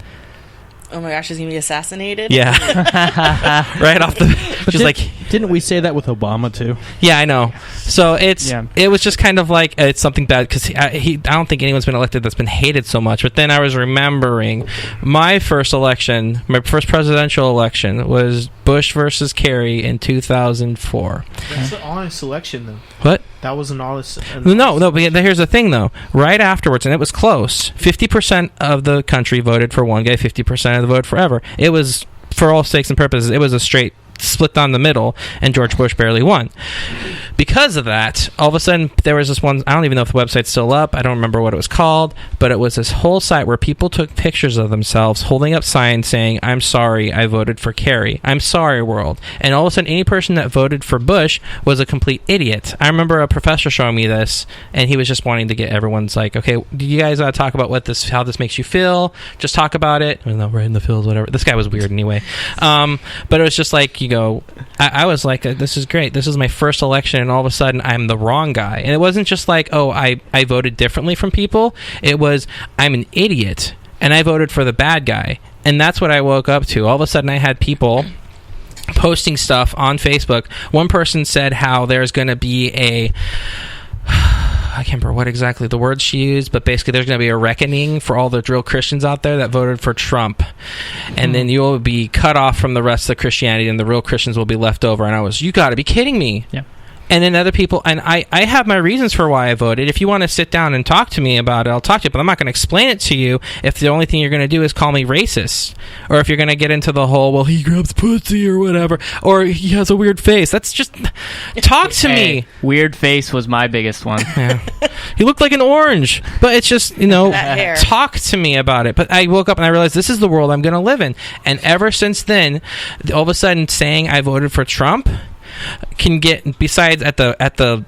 Oh my gosh, he's going to be assassinated? Yeah. Right off the... Didn't we say that with Obama, too? Yeah, I know. So it was just kind of like it's something bad, because I don't think anyone's been elected that's been hated so much. But then I was remembering my first presidential election was Bush versus Kerry in 2004. That's an honest election, though. What? That was an honest... No, but here's the thing, though. Right afterwards, and it was close, 50% of the country voted for one guy, 50% of the vote forever. It was, for all sakes and purposes, it was a straight split down the middle, and George Bush barely won. Because of that, all of a sudden, there was this one, I don't even know if the website's still up, I don't remember what it was called, but it was this whole site where people took pictures of themselves holding up signs saying, I'm sorry, I voted for Kerry. I'm sorry, world. And all of a sudden, any person that voted for Bush was a complete idiot. I remember a professor showing me this, and he was just wanting to get everyone's like, okay, do you guys talk about how this makes you feel? Just talk about it. I don't know, right in the fields, whatever. This guy was weird anyway. But it was just like, I was like, this is great. This is my first election, and all of a sudden, I'm the wrong guy. And it wasn't just like, I voted differently from people. It was, I'm an idiot, and I voted for the bad guy. And that's what I woke up to. All of a sudden, I had people posting stuff on Facebook. One person said how there's going to be I can't remember what exactly the words she used, but basically there's going to be a reckoning for all the real Christians out there that voted for Trump. And then you will be cut off from the rest of Christianity, and the real Christians will be left over. And you got to be kidding me. Yeah. And then other people, and I have my reasons for why I voted. If you want to sit down and talk to me about it, I'll talk to you, but I'm not going to explain it to you if the only thing you're going to do is call me racist. Or if you're going to get into the whole, well, he grabs pussy or whatever, or he has a weird face. That's just, talk to me. Weird face was my biggest one. Yeah. He looked like an orange, but it's just, talk to me about it. But I woke up and I realized this is the world I'm going to live in. And ever since then, all of a sudden saying I voted for Trump can get, besides at the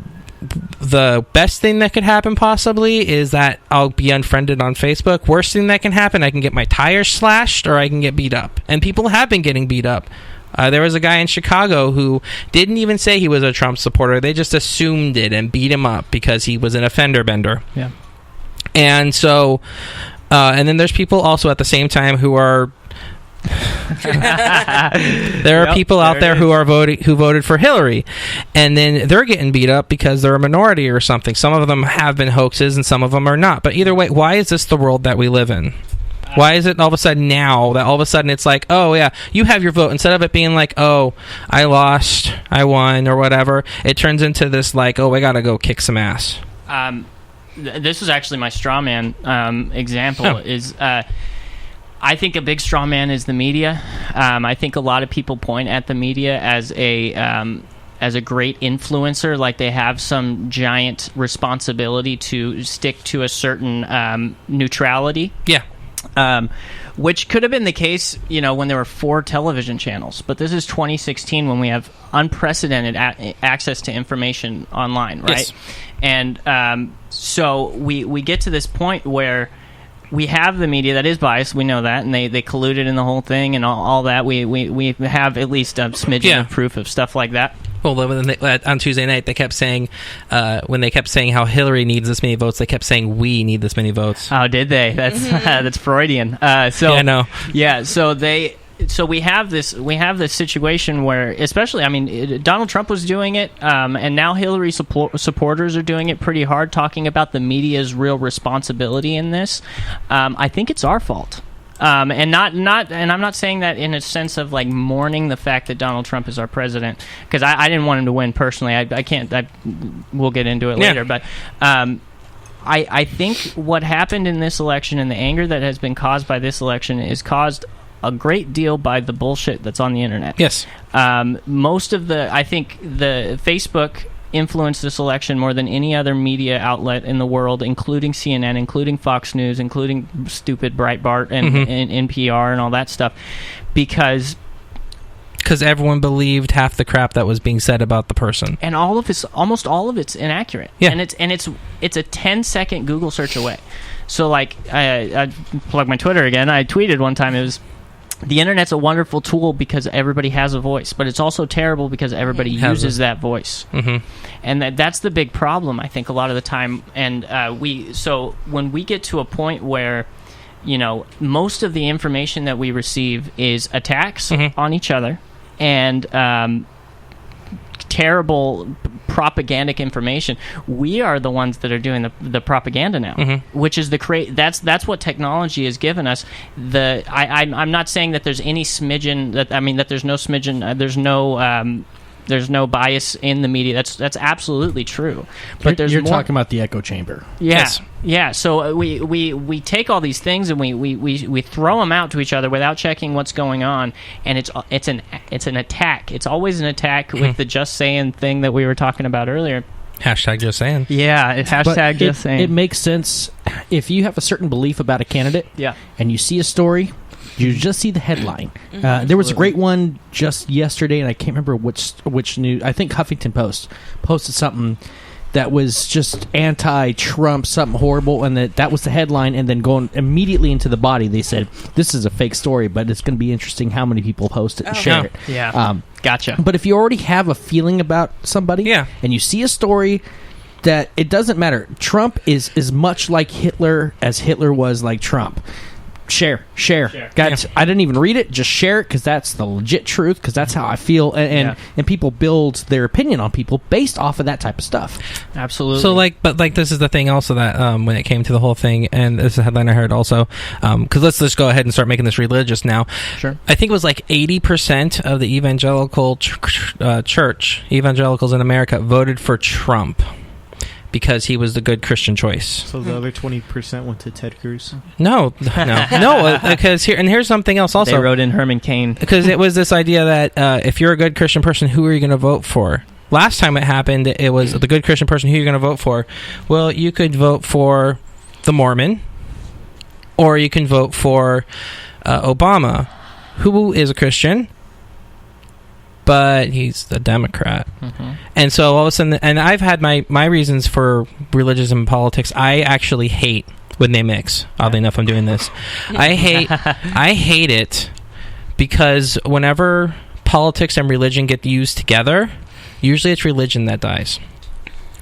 best thing that could happen possibly is that I'll be unfriended on Facebook. Worst thing that can happen, I can get my tires slashed, or I can get beat up. And people have been getting beat up. There was a guy in Chicago who didn't even say he was a Trump supporter. They just assumed it and beat him up because he was an offender bender. Yeah. And so, and then there's people also at the same time who are there are people out there who voted for Hillary, and then they're getting beat up because they're a minority or something. Some of them have been hoaxes and some of them are not. But either way, why is this the world that we live in? Why is it all of a sudden now that all of a sudden it's like, oh yeah, you have your vote, instead of it being like, oh, I lost, I won, or whatever, it turns into this like, oh, I gotta go kick some ass. This was actually my straw man example. I think a big straw man is the media. I think a lot of people point at the media as a great influencer, like they have some giant responsibility to stick to a certain neutrality. Yeah. Which could have been the case, when there were 4 television channels. But this is 2016 when we have unprecedented access to information online, right? Yes. And so we get to this point where we have the media that is biased. We know that, and they colluded in the whole thing and all that. We have at least a smidgen of proof of stuff like that. Well, on Tuesday night, they kept saying, when they kept saying how Hillary needs this many votes, they kept saying we need this many votes. Oh, did they? That's that's Freudian. Yeah, I know. Yeah, so we have this situation where, especially, I mean, Donald Trump was doing it, and now Hillary supporters are doing it pretty hard, talking about the media's real responsibility in this. I think it's our fault. And I'm not saying that in a sense of like mourning the fact that Donald Trump is our president, because I didn't want him to win personally. I can't. We'll get into it later, but I think what happened in this election and the anger that has been caused by this election is caused a great deal by the bullshit that's on the internet. Yes. Most of I think the Facebook influenced this election more than any other media outlet in the world, including CNN, including Fox News, including stupid Breitbart and NPR and all that stuff, because everyone believed half the crap that was being said about the person, and almost all of it's inaccurate. Yeah. And it's a 10-second Google search away. So like I plug my Twitter again. I tweeted one time, it was, the internet's a wonderful tool because everybody has a voice, but it's also terrible because everybody uses that voice. And that's the big problem, I think, a lot of the time. And so when we get to a point where, you know, most of the information that we receive is attacks on each other and terrible propagandic information, we are the ones that are doing the propaganda now, which is that's what technology has given us. I'm not saying that there's any smidgen, that there's no smidgen, there's no bias in the media. That's absolutely true. But you're talking about the echo chamber. Yeah. Yes. Yeah, so we take all these things and we throw them out to each other without checking what's going on, and it's an attack. It's always an attack with the just saying thing that we were talking about earlier. Hashtag just saying. Yeah, it's hashtag just saying. It makes sense if you have a certain belief about a candidate. Yeah. And you see a story, you just see the headline. There was a great one just yesterday, and I can't remember which news. I think Huffington Post posted something that was just anti-Trump, something horrible, and that was the headline, and then going immediately into the body, they said, this is a fake story, but it's going to be interesting how many people post it and share it. Yeah, gotcha. But if you already have a feeling about somebody, and you see a story that it doesn't matter, Trump is as much like Hitler as Hitler was like Trump. Share. Guys, I didn't even read it. Just share it, because that's the legit truth, because that's how I feel. And people build their opinion on people based off of that type of stuff. Absolutely. So, but this is the thing also that when it came to the whole thing, and this is a headline I heard also, because let's just go ahead and start making this religious now. Sure. I think it was like 80% of the evangelical church, evangelicals in America, voted for Trump because he was the good Christian choice. So the other 20% went to Ted Cruz? No, because here's something else also. They wrote in Herman Cain. Because it was this idea that if you're a good Christian person, who are you going to vote for? Last time it happened, it was the good Christian person, who you're going to vote for. Well, you could vote for the Mormon, or you can vote for Obama, who is a Christian, but he's a Democrat. And so all of a sudden, and I've had my reasons for religion and politics. I actually hate when they mix. Oddly enough, I'm doing this. I hate it because whenever politics and religion get used together, usually it's religion that dies.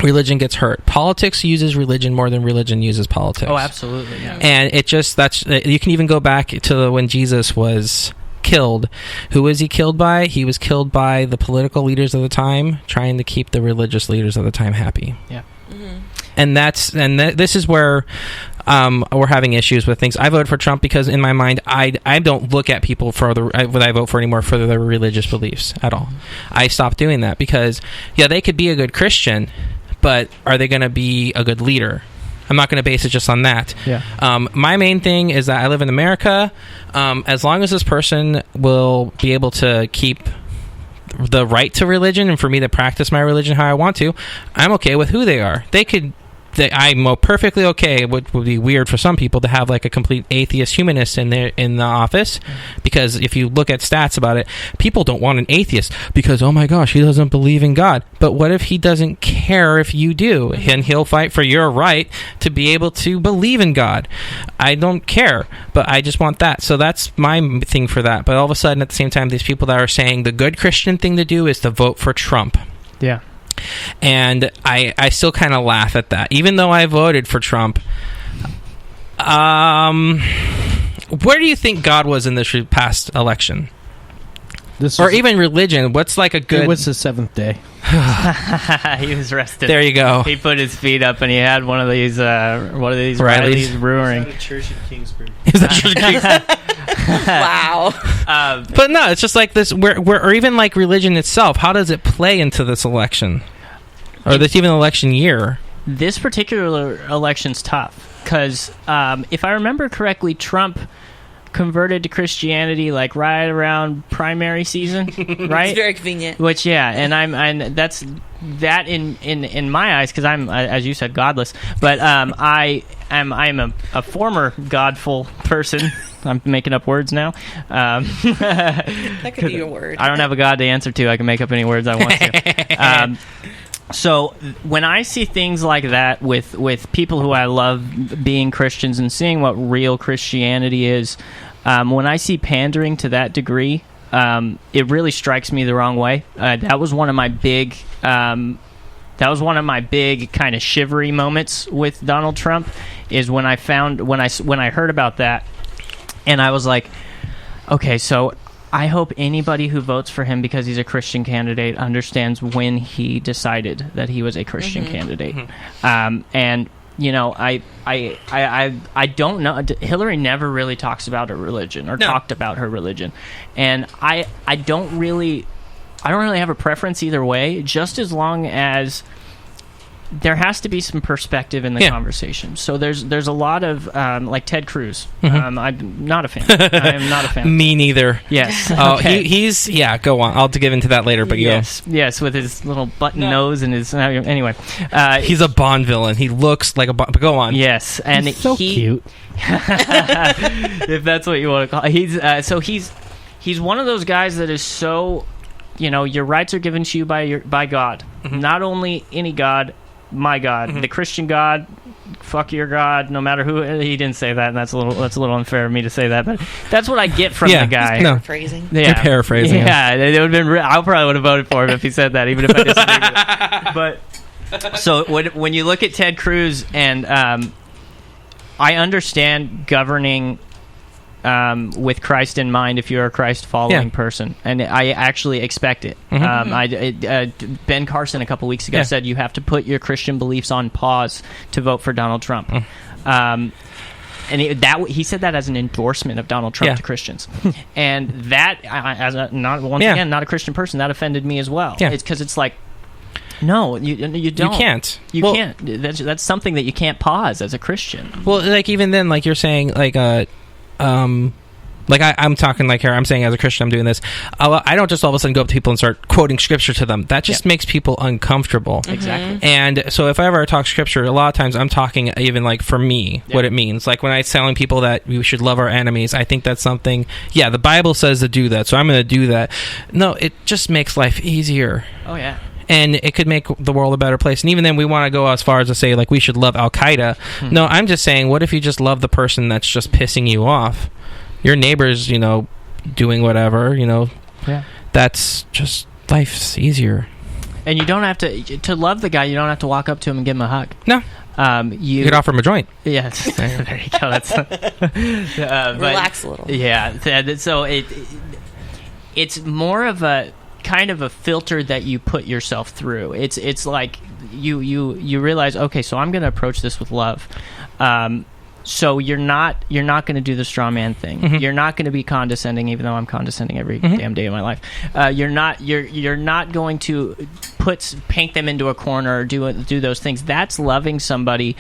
Religion gets hurt. Politics uses religion more than religion uses politics. Oh, absolutely. Yeah. And it just, you can even go back to when Jesus was killed. Who was he killed by? He was killed by the political leaders of the time, trying to keep the religious leaders of the time happy. Yeah. And this is where we're having issues with things. I voted for Trump because in my mind, I don't look at people for what I vote for anymore for their religious beliefs at all. I stopped doing that because, they could be a good Christian, but are they going to be a good leader? I'm not going to base it just on that. Yeah. My main thing is that I live in America. As long as this person will be able to keep the right to religion and for me to practice my religion how I want to, I'm okay with who they are. They could I'm perfectly okay. It would be weird for some people to have like a complete atheist humanist in the office, because if you look at stats about it, people don't want an atheist because, oh my gosh, he doesn't believe in God. But what if he doesn't care if you do, and he'll fight for your right to be able to believe in God? I don't care, but I just want that. So that's my thing for that. But all of a sudden, at the same time, these people that are saying the good Christian thing to do is to vote for Trump. Yeah. And I still kind of laugh at that, even though I voted for Trump. Where do you think God was in this past election? Or even religion? What's like a good... It was the seventh day. He was rested. There you go. He put his feet up and he had one of these Riley's Brewing. Is that a church in Kingsbury? Is that church in Kingsbury? Wow. But no, it's just like this, or even like religion itself. How does it play into this election, or this even election year? This particular election's tough because if I remember correctly, Trump converted to Christianity like right around primary season, right? It's very convenient. Which and that's that in my eyes, because I'm, as you said, godless. But I am a former godful person. I'm making up words now. That could be your word. I don't have a God to answer to. I can make up any words I want to. So when I see things like that with people who I love being Christians and seeing what real Christianity is, when I see pandering to that degree, it really strikes me the wrong way. That was one of my big kind of shivery moments with Donald Trump, is when I heard about that, and I was like, okay, so I hope anybody who votes for him because he's a Christian candidate understands when he decided that he was a Christian candidate. And you know, I don't know. Hillary never really talks about her religion, or talked about her religion, and I don't really have a preference either way, just as long as there has to be some perspective in the conversation. So there's a lot of like Ted Cruz. I'm not a fan. I am not a fan. Me neither. Yes. Oh, okay. he's go on. I'll get into that later. But yes, with his little button nose and his anyway. He's a Bond villain. He looks like a Bond. But go on. Yes, and he's so cute. If that's what you want to call it. He's one of those guys that is so, you know, your rights are given to you by God. Not only any God, my God, the Christian God, fuck your God, no matter who. He didn't say that, and that's a little unfair of me to say that, but that's what I get from the guy. No. Paraphrasing. You're paraphrasing. Yeah, it would have been. I probably would have voted for him if he said that, even if I disagreed with it. But so when you look at Ted Cruz, and I understand governing with Christ in mind if you're a Christ-following person, and I actually expect it. Ben Carson a couple weeks ago said you have to put your Christian beliefs on pause to vote for Donald Trump. And he said that as an endorsement of Donald Trump to Christians, and that as not a Christian person, that offended me as well. It's because it's like, no, you don't. You can't. You can't. That's something that you can't pause as a Christian. Well, like even then, like you're saying, like I'm talking like here, I'm saying as a Christian I'm doing this. I don't just all of a sudden go up to people and start quoting scripture to them. That just makes people uncomfortable. Exactly. And so if I ever talk scripture, a lot of times I'm talking even like for me, what it means. Like when I'm telling people that we should love our enemies, I think that's something, the Bible says to do that, so I'm going to do that. No, it just makes life easier. Oh, yeah. And it could make the world a better place. And even then, we want to go as far as to say, like, we should love Al-Qaeda. No, I'm just saying, what if you just love the person that's just pissing you off? Your neighbor's, doing whatever, That's just, life's easier. And you don't have to love the guy, you don't have to walk up to him and give him a hug. No. You could offer him a joint. Yes. There you go. That's, relax a little. Yeah. So it's more of a kind of a filter that you put yourself through. It's like you realize, okay, so I'm going to approach this with love. So you're not going to do the straw man thing. You're not going to be condescending, even though I'm condescending every damn day of my life. You're not going to paint them into a corner or do those things. That's loving somebody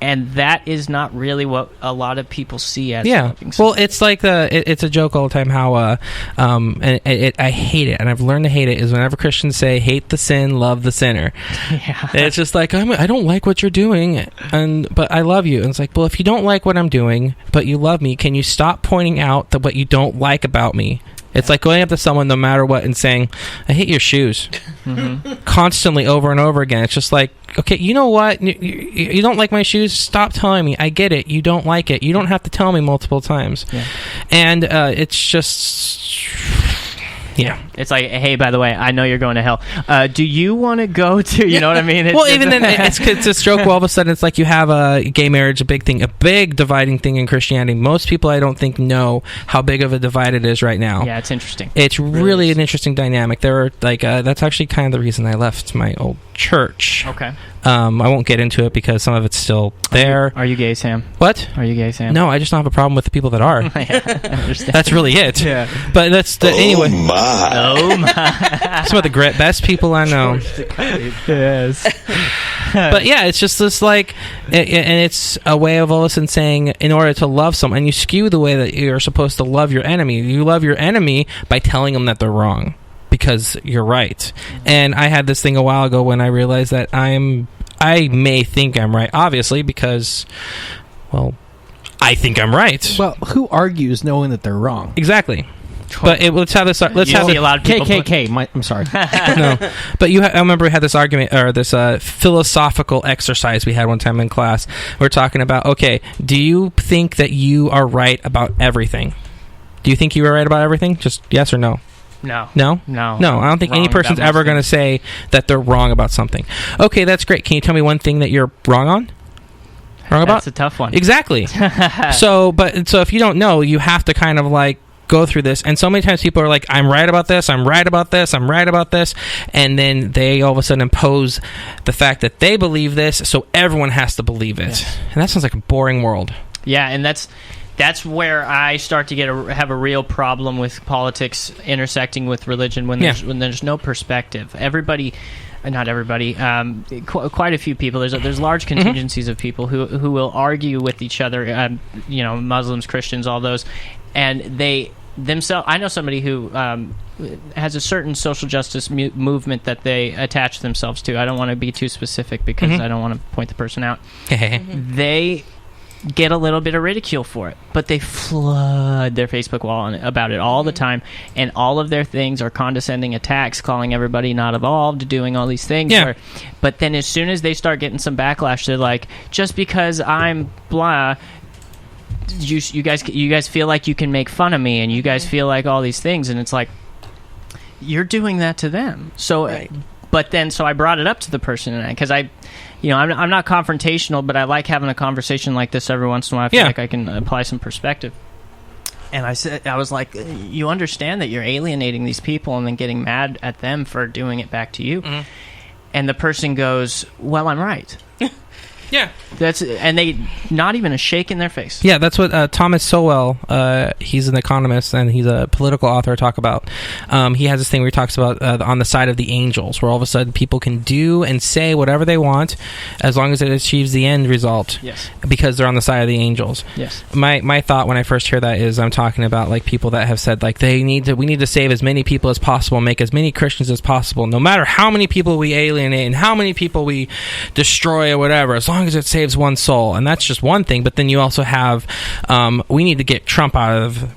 And that is not really what a lot of people see as Yeah. loving someone. Well, it's like it's a joke all the time how I hate it, and I've learned to hate it, is whenever Christians say hate the sin, love the sinner. Yeah. And it's just like, I don't like what you're doing, but I love you. And it's like, well, if you don't like what I'm doing, but you love me, can you stop pointing out that what you don't like about me? It's like going up to someone no matter what and saying, I hate your shoes. Constantly over and over again. It's just like, okay, you know what? You don't like my shoes? Stop telling me. I get it. You don't like it. You don't have to tell me multiple times. Yeah. And it's just... Yeah. It's like, hey, by the way, I know you're going to hell. Do you want to go to, you know what I mean? Well, even then, it's a stroke. Well, all of a sudden, it's like you have gay marriage, a big thing, a big dividing thing in Christianity. Most people, I don't think, know how big of a divide it is right now. Yeah, it's interesting. It's really an interesting dynamic. There are, like, that's actually kind of the reason I left my old church. Okay. I won't get into it because some of it's still there. Are you gay, Sam? What? Are you gay, Sam? No, I just don't have a problem with the people that are. Yeah, I understand. That's really it. Yeah. But that's the... Anyway. Oh, my. Some of the best people I know. Yes. But yeah, it's just this like, and it's a way of all of a sudden saying, in order to love someone, and you skew the way that you're supposed to love your enemy. You love your enemy by telling them that they're wrong because you're right. And I had this thing a while ago when I realized that I may think I'm right, obviously, because, well, I think I'm right. Well, who argues knowing that they're wrong? Exactly. But let's have this. Let's have see a lot of people KKK. I'm sorry. No, but I remember we had this argument or this philosophical exercise we had one time in class. We're talking about, okay, do you think that you are right about everything? Do you think you are right about everything? Just yes or no. No. No? No. No, I don't think any person's ever going to say that they're wrong about something. Okay, that's great. Can you tell me one thing that you're wrong on? Wrong about? That's a tough one. Exactly. So if you don't know, you have to kind of like go through this, and so many times people are like, I'm right about this, I'm right about this, I'm right about this, and then they all of a sudden impose the fact that they believe this, so everyone has to believe it. Yeah. And that sounds like a boring world. Yeah, and that's where I start to have a real problem with politics intersecting with religion when there's no perspective. Not everybody, quite a few people. There's large contingencies of people who will argue with each other. Muslims, Christians, all those, and they themselves. I know somebody who has a certain social justice movement that they attach themselves to. I don't want to be too specific because I don't want to point the person out. They get a little bit of ridicule for it, but they flood their Facebook wall about it all the time, and all of their things are condescending attacks, calling everybody not evolved, doing all these things. Yeah. But then as soon as they start getting some backlash, they're like, just because I'm blah, you guys feel like you can make fun of me, and you guys feel like all these things, and it's like, you're doing that to them. So but then I brought it up to the person, and because I'm not confrontational, but I like having a conversation like this every once in a while. I feel like I can apply some perspective. And I was like, you understand that you're alienating these people and then getting mad at them for doing it back to you. And the person goes, well, I'm right. Yeah. And they not even a shake in their face. Yeah, that's what Thomas Sowell, he's an economist and he's a political author, talk about. He has this thing where he talks about on the side of the angels, where all of a sudden people can do and say whatever they want as long as it achieves the end result. Yes. Because they're on the side of the angels. Yes. My thought when I first hear that is I'm talking about like people that have said like we need to save as many people as possible, make as many Christians as possible, no matter how many people we alienate and how many people we destroy or whatever, as long as it saves one soul. And that's just one thing, but then you also have we need to get Trump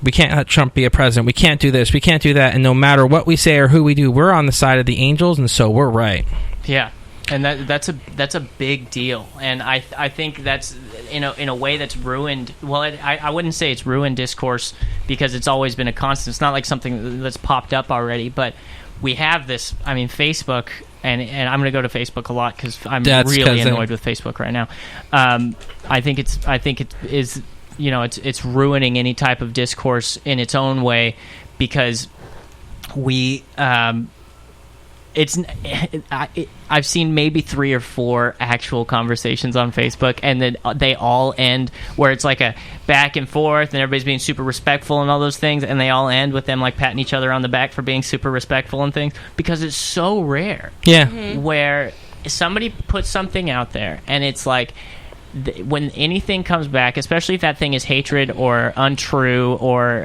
we can't let Trump be a president, we can't do this, we can't do that, and no matter what we say or who we do, we're on the side of the angels, and so we're right. Yeah. And that's a big deal, and I think that's in a way that's ruined. Well, I wouldn't say it's ruined discourse because it's always been a constant. It's not like something that's popped up already, but we have this. I mean, Facebook, and I'm going to go to Facebook a lot because I'm really annoyed with Facebook right now. I think it is. It's ruining any type of discourse in its own way because we. I've seen maybe 3 or 4 actual conversations on Facebook, and then they all end where it's like a back and forth, and everybody's being super respectful and all those things, and they all end with them like patting each other on the back for being super respectful and things, because it's so rare. Yeah. Where somebody puts something out there, and it's like, when anything comes back, especially if that thing is hatred or untrue or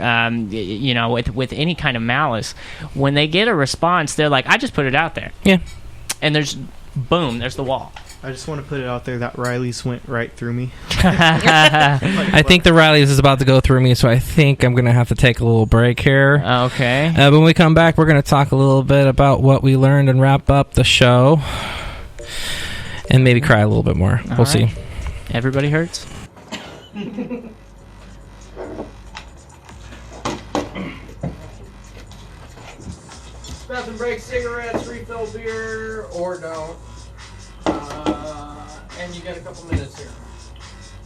with any kind of malice, when they get a response, they're like, I just put it out there. Yeah. And there's the wall. I just want to put it out there that Riley's went right through me. I think the Riley's is about to go through me, so I think I'm going to have to take a little break here. Okay. When we come back, we're going to talk a little bit about what we learned and wrap up the show. And maybe cry a little bit more. We'll see. Everybody hurts. Bathroom break, cigarettes, refill beer, or don't. And you got a couple minutes here.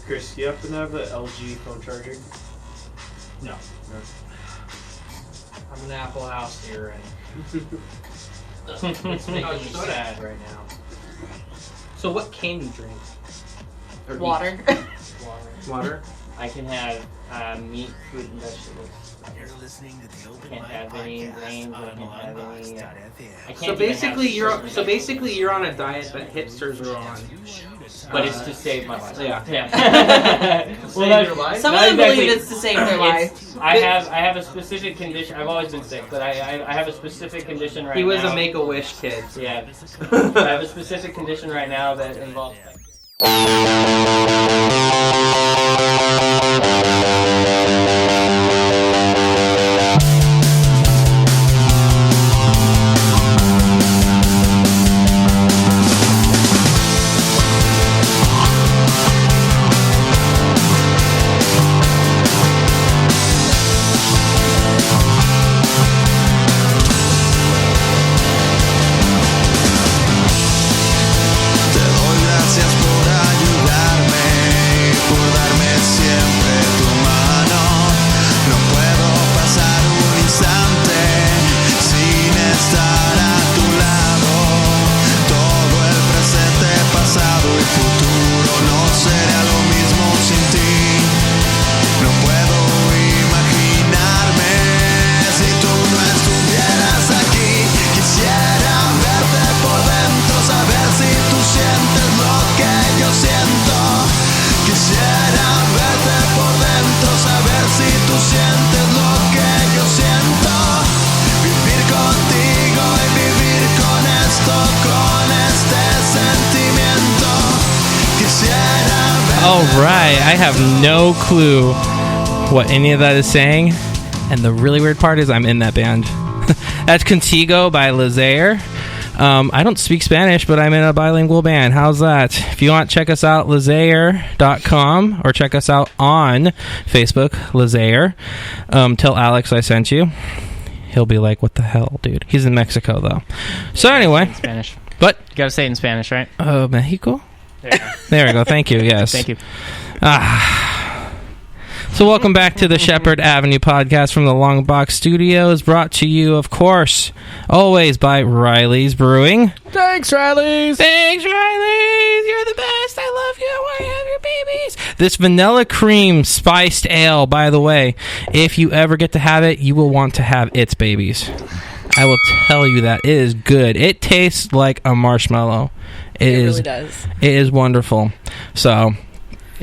Chris, do you happen to have the LG phone charger? No. I'm an Apple house here, and it's sad right now. So what can you drink? Or Water. Water? I can have meat, fruit, and vegetables. You're listening to the Open Can't Mic have any Podcast grains, I on can't have any. Longbox.FM. So basically you're on a diet that hipsters are on. But it's to save my life. Yeah. Well, your life? Some Not of them exactly. believe it's to save their life. I have a specific condition. I've always been sick, but I have a specific condition right now. He was a Make-A-Wish kid. Yeah. I have a specific condition right now that involves. I have no clue what any of that is saying, and the really weird part is I'm in that band. That's Contigo by Lazaire. I don't speak Spanish, but I'm in a bilingual band. How's that? If you want, check us out, lazaire.com, or check us out on Facebook, Lazaire. Tell Alex I sent you. He'll be like, what the hell, dude? He's in Mexico, though. So anyway. In Spanish. What? You gotta say it in Spanish, right? Mexico? There you go. There we go. Thank you. Yes. Thank you. So welcome back to the Shepherd Avenue podcast from the Longbox Studios, brought to you, of course, always by Riley's Brewing. Thanks, Riley's. Thanks, Riley's. You're the best. I love you. I want to have your babies. This vanilla cream spiced ale, by the way, if you ever get to have it, you will want to have its babies. I will tell you that. It is good. It tastes like a marshmallow. It really does. It is wonderful. So...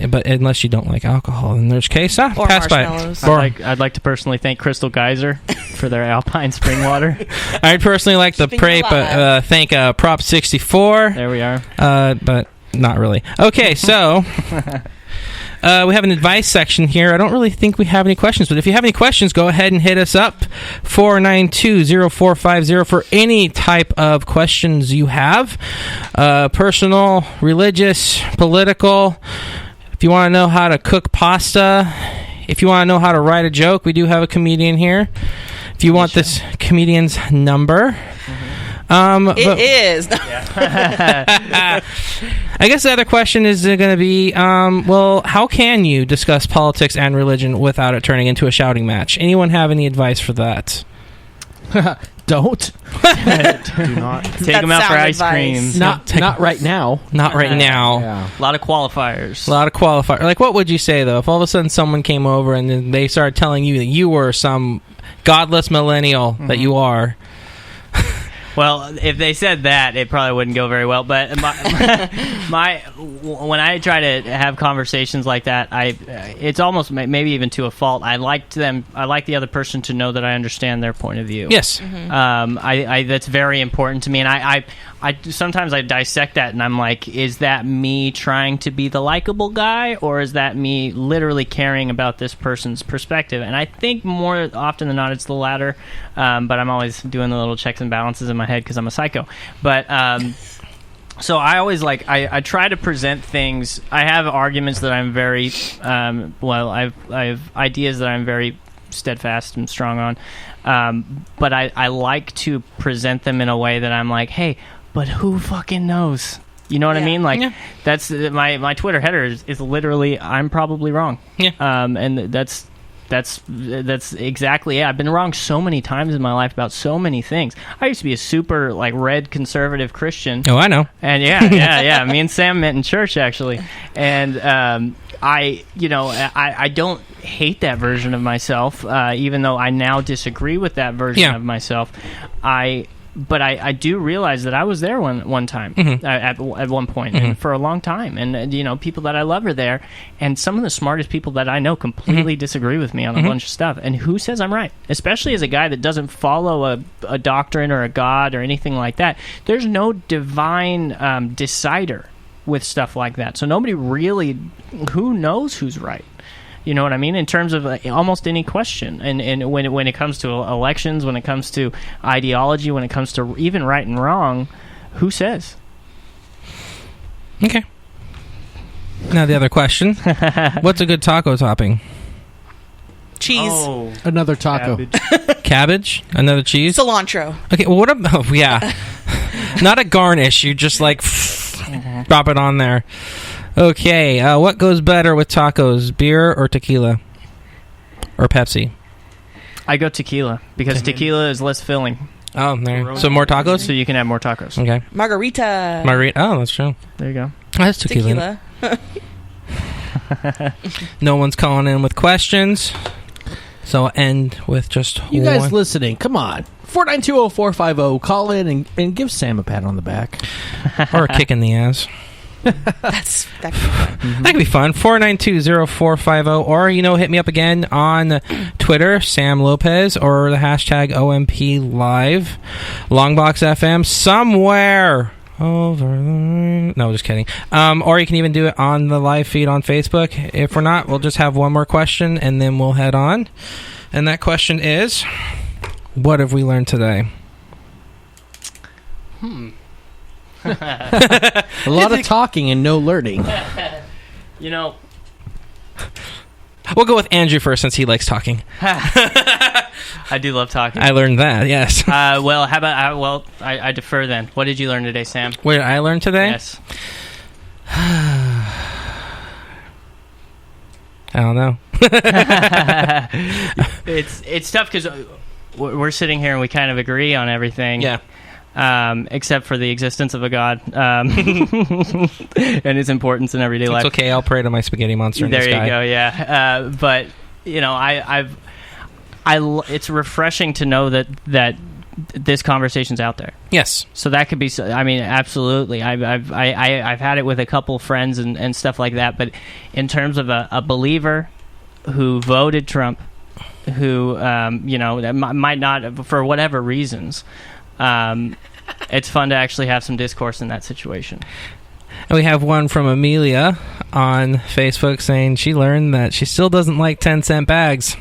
But unless you don't like alcohol, then there's case. Or pass marshmallows. by. I'd like to personally thank Crystal Geyser for their Alpine spring water. I'd personally like to thank Prop 64. There we are. But not really. Okay, so we have an advice section here. I don't really think we have any questions, but if you have any questions, go ahead and hit us up, 492-0450, for any type of questions you have. Personal, religious, political. If you want to know how to cook pasta, if you want to know how to write a joke, we do have a comedian here. If you want this comedian's number, it is. I guess the other question is going to be, well, how can you discuss politics and religion without it turning into a shouting match? Anyone have any advice for that? Don't. Do not. Take them out for ice cream. Not right now. Not right now. Yeah. A lot of qualifiers. Like, what would you say, though, if all of a sudden someone came over and then they started telling you that you were some godless millennial that you are? Well, if they said that, it probably wouldn't go very well. But when I try to have conversations like that, it's almost maybe even to a fault. I like the other person to know that I understand their point of view. Yes. That's very important to me, and I sometimes I dissect that, and I'm like, is that me trying to be the likable guy, or is that me literally caring about this person's perspective? And I think more often than not, it's the latter. But I'm always doing the little checks and balances in my head because I'm a psycho. But so I always I try to present things. I have arguments that I'm very I have ideas that I'm very steadfast and strong on. But I like to present them in a way that I'm like, hey, but who fucking knows? You know what I mean? That's my Twitter header is literally, I'm probably wrong. Yeah. And that's exactly it. I've been wrong so many times in my life about so many things. I used to be a super red conservative Christian. Oh, I know. And yeah. Me and Sam met in church actually, and I don't hate that version of myself, even though I now disagree with that version of myself. But I do realize that I was there one time, at one point, and for a long time. And, people that I love are there. And some of the smartest people that I know completely disagree with me on a bunch of stuff. And who says I'm right? Especially as a guy that doesn't follow a doctrine or a God or anything like that. There's no divine decider with stuff like that. So nobody really, who knows who's right? You know what I mean? In terms of almost any question. And when it comes to elections, when it comes to ideology, when it comes to even right and wrong, who says? Okay. Now the other question. What's a good taco topping? Cheese. Oh, Another taco. Cabbage? Another cheese? Cilantro. Okay, well, what about... Oh, yeah. Not a garnish. You just, drop it on there. Okay, what goes better with tacos, beer or tequila? Or Pepsi? I go tequila, because tequila is less filling. Oh, there. So more tacos? So you can have more tacos. Okay. Margarita. Oh, that's true. There you go. That's tequila. No one's calling in with questions, so I'll end with just You one. guys listening, come on. 4920450, call in and give Sam a pat on the back. Or a kick in the ass. That could be fun. That could be fun. 492-0450, or hit me up again on Twitter, Sam Lopez, or the hashtag OMP Live, Longbox.FM, somewhere over the... No, just kidding. Or you can even do it on the live feed on Facebook. If we're not, we'll just have one more question and then we'll head on. And that question is, what have we learned today? A lot of talking and no learning. We'll go with Andrew first since he likes talking. I do love talking. I learned that, yes. Well, how about... I defer then. What did you learn today, Sam? What did I learn today? Yes. I don't know. It's tough because we're sitting here and we kind of agree on everything. Yeah. Except for the existence of a God and his importance in everyday life. It's okay. I'll pray to my spaghetti monster in the sky. There you go. Yeah. But it's refreshing to know that this conversation's out there. Yes. So that could be. I mean, absolutely. I've had it with a couple friends and stuff like that. But in terms of a believer who voted Trump, who that might not, for whatever reasons. It's fun to actually have some discourse in that situation. And we have one from Amelia on Facebook saying she learned that she still doesn't like 10-cent bags.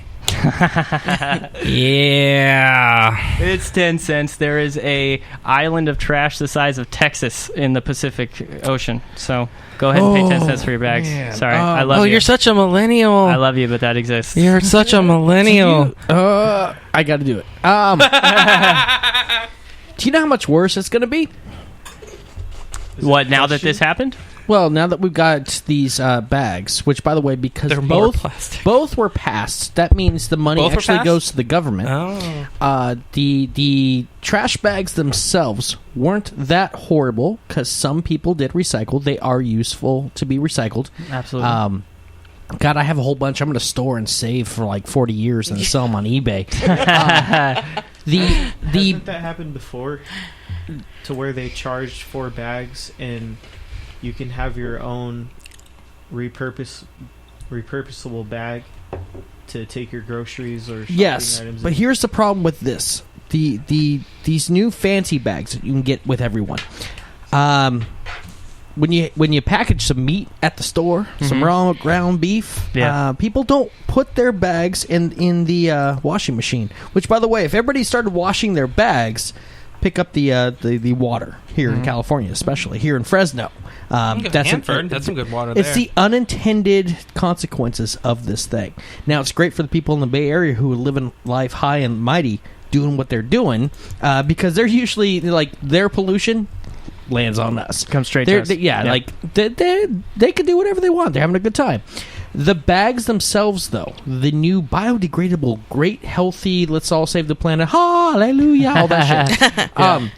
Yeah. It's 10 cents. There is a island of trash the size of Texas in the Pacific Ocean. So go ahead and pay 10 cents for your bags. Man. Sorry. I love you. Oh, you're such a millennial. I love you, but that exists. You're such a millennial. I got to do it. Do you know how much worse it's going to be? What, now that this happened? Well, now that we've got these bags, which, by the way, because they're more plastic. Both were passed, that means the money actually goes to the government. Oh. The trash bags themselves weren't that horrible because some people did recycle. They are useful to be recycled. Absolutely. God, I have a whole bunch I'm going to store and save for like 40 years and sell them on eBay. Hasn't that happened before? to where they charged for bags, and you can have your own repurposable bag to take your groceries or shopping items. But here's the problem with this: these new fancy bags that you can get with everyone. When you package some meat at the store, some raw ground beef, people don't put their bags in the washing machine. Which, by the way, if everybody started washing their bags, pick up the water here in California, especially here in Fresno. That's some good water there. It's the unintended consequences of this thing. Now, it's great for the people in the Bay Area who are living life high and mighty, doing what they're doing, because they're usually, like, their pollution lands on us. Comes straight to us. Like, they can do whatever they want. They're having a good time. The bags themselves, though, the new biodegradable, great, healthy, let's all save the planet, hallelujah, all that shit,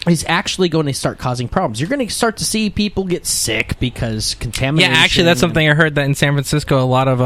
is actually going to start causing problems. You're going to start to see people get sick because contamination. Yeah, actually, that's something I heard, that in San Francisco, a lot of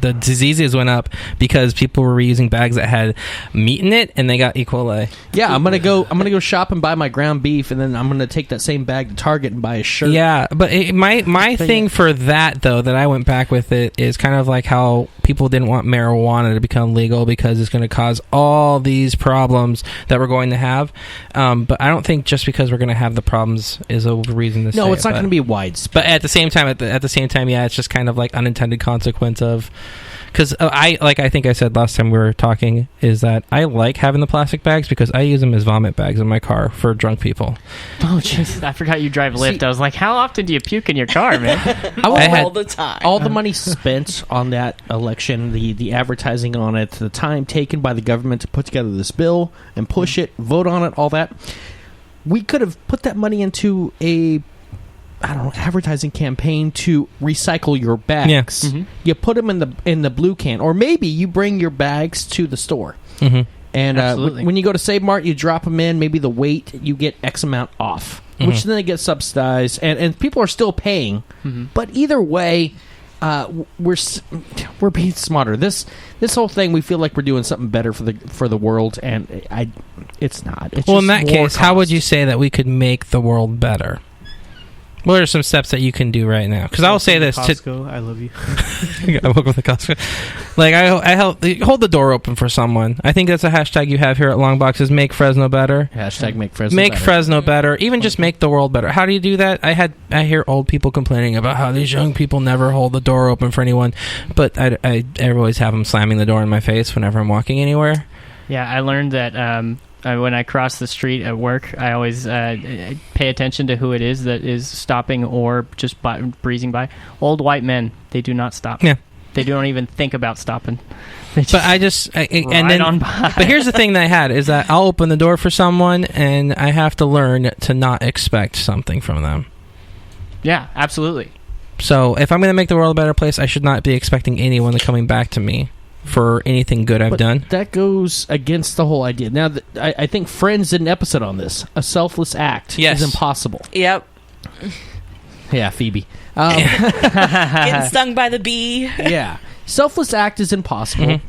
the diseases went up because people were reusing bags that had meat in it, and they got E. coli. Yeah, I'm gonna go shop and buy my ground beef, and then I'm gonna take that same bag to Target and buy a shirt. Yeah, but my thing for that, though, that I went back with it, is kind of like how people didn't want marijuana to become legal because it's going to cause all these problems that we're going to have. But I don't think just because we're going to have the problems is a reason to say no, it's not going to be widespread. But at the same time, yeah, it's just kind of like unintended consequence of, because I think I said last time we were talking, is that I like having the plastic bags because I use them as vomit bags in my car for drunk people. Oh, jeez. I forgot you drive Lyft. I was like, how often do you puke in your car, man? All the time. All the money spent on that election, the advertising on it, the time taken by the government to put together this bill and push it, vote on it, all that. We could have put that money into advertising campaign to recycle your bags. Yeah. You put them in the blue can, or maybe you bring your bags to the store. And when you go to Save Mart, you drop them in. Maybe the weight, you get X amount off, which then they get subsidized, and people are still paying. But either way, we're being smarter. This whole thing, we feel like we're doing something better for the world, and it's not. It's well, just in that more case, cost. how would you say that we could make the world better? What are some steps that you can do right now? Because I will say this: Costco, I love you. I work with the Costco. Like I hold the door open for someone. I think that's a hashtag you have here at Longbox, is make Fresno better. Hashtag make Fresno make better. Fresno better. Even just make the world better. How do you do that? I hear old people complaining about how these young people never hold the door open for anyone, but I always have them slamming the door in my face whenever I'm walking anywhere. Yeah, I learned that when I cross the street at work, I always pay attention to who it is that is stopping or just breezing by. Old white men, they do not stop. Yeah. They don't even think about stopping. But But here's the thing that I had, is that I'll open the door for someone, and I have to learn to not expect something from them. Yeah, absolutely. So if I'm going to make the world a better place, I should not be expecting anyone coming back to me for anything good I've done. That goes against the whole idea. Now, I think Friends did an episode on this. A selfless act is impossible. Yep. Yeah, Phoebe. Getting stung by the bee. Yeah. Selfless act is impossible,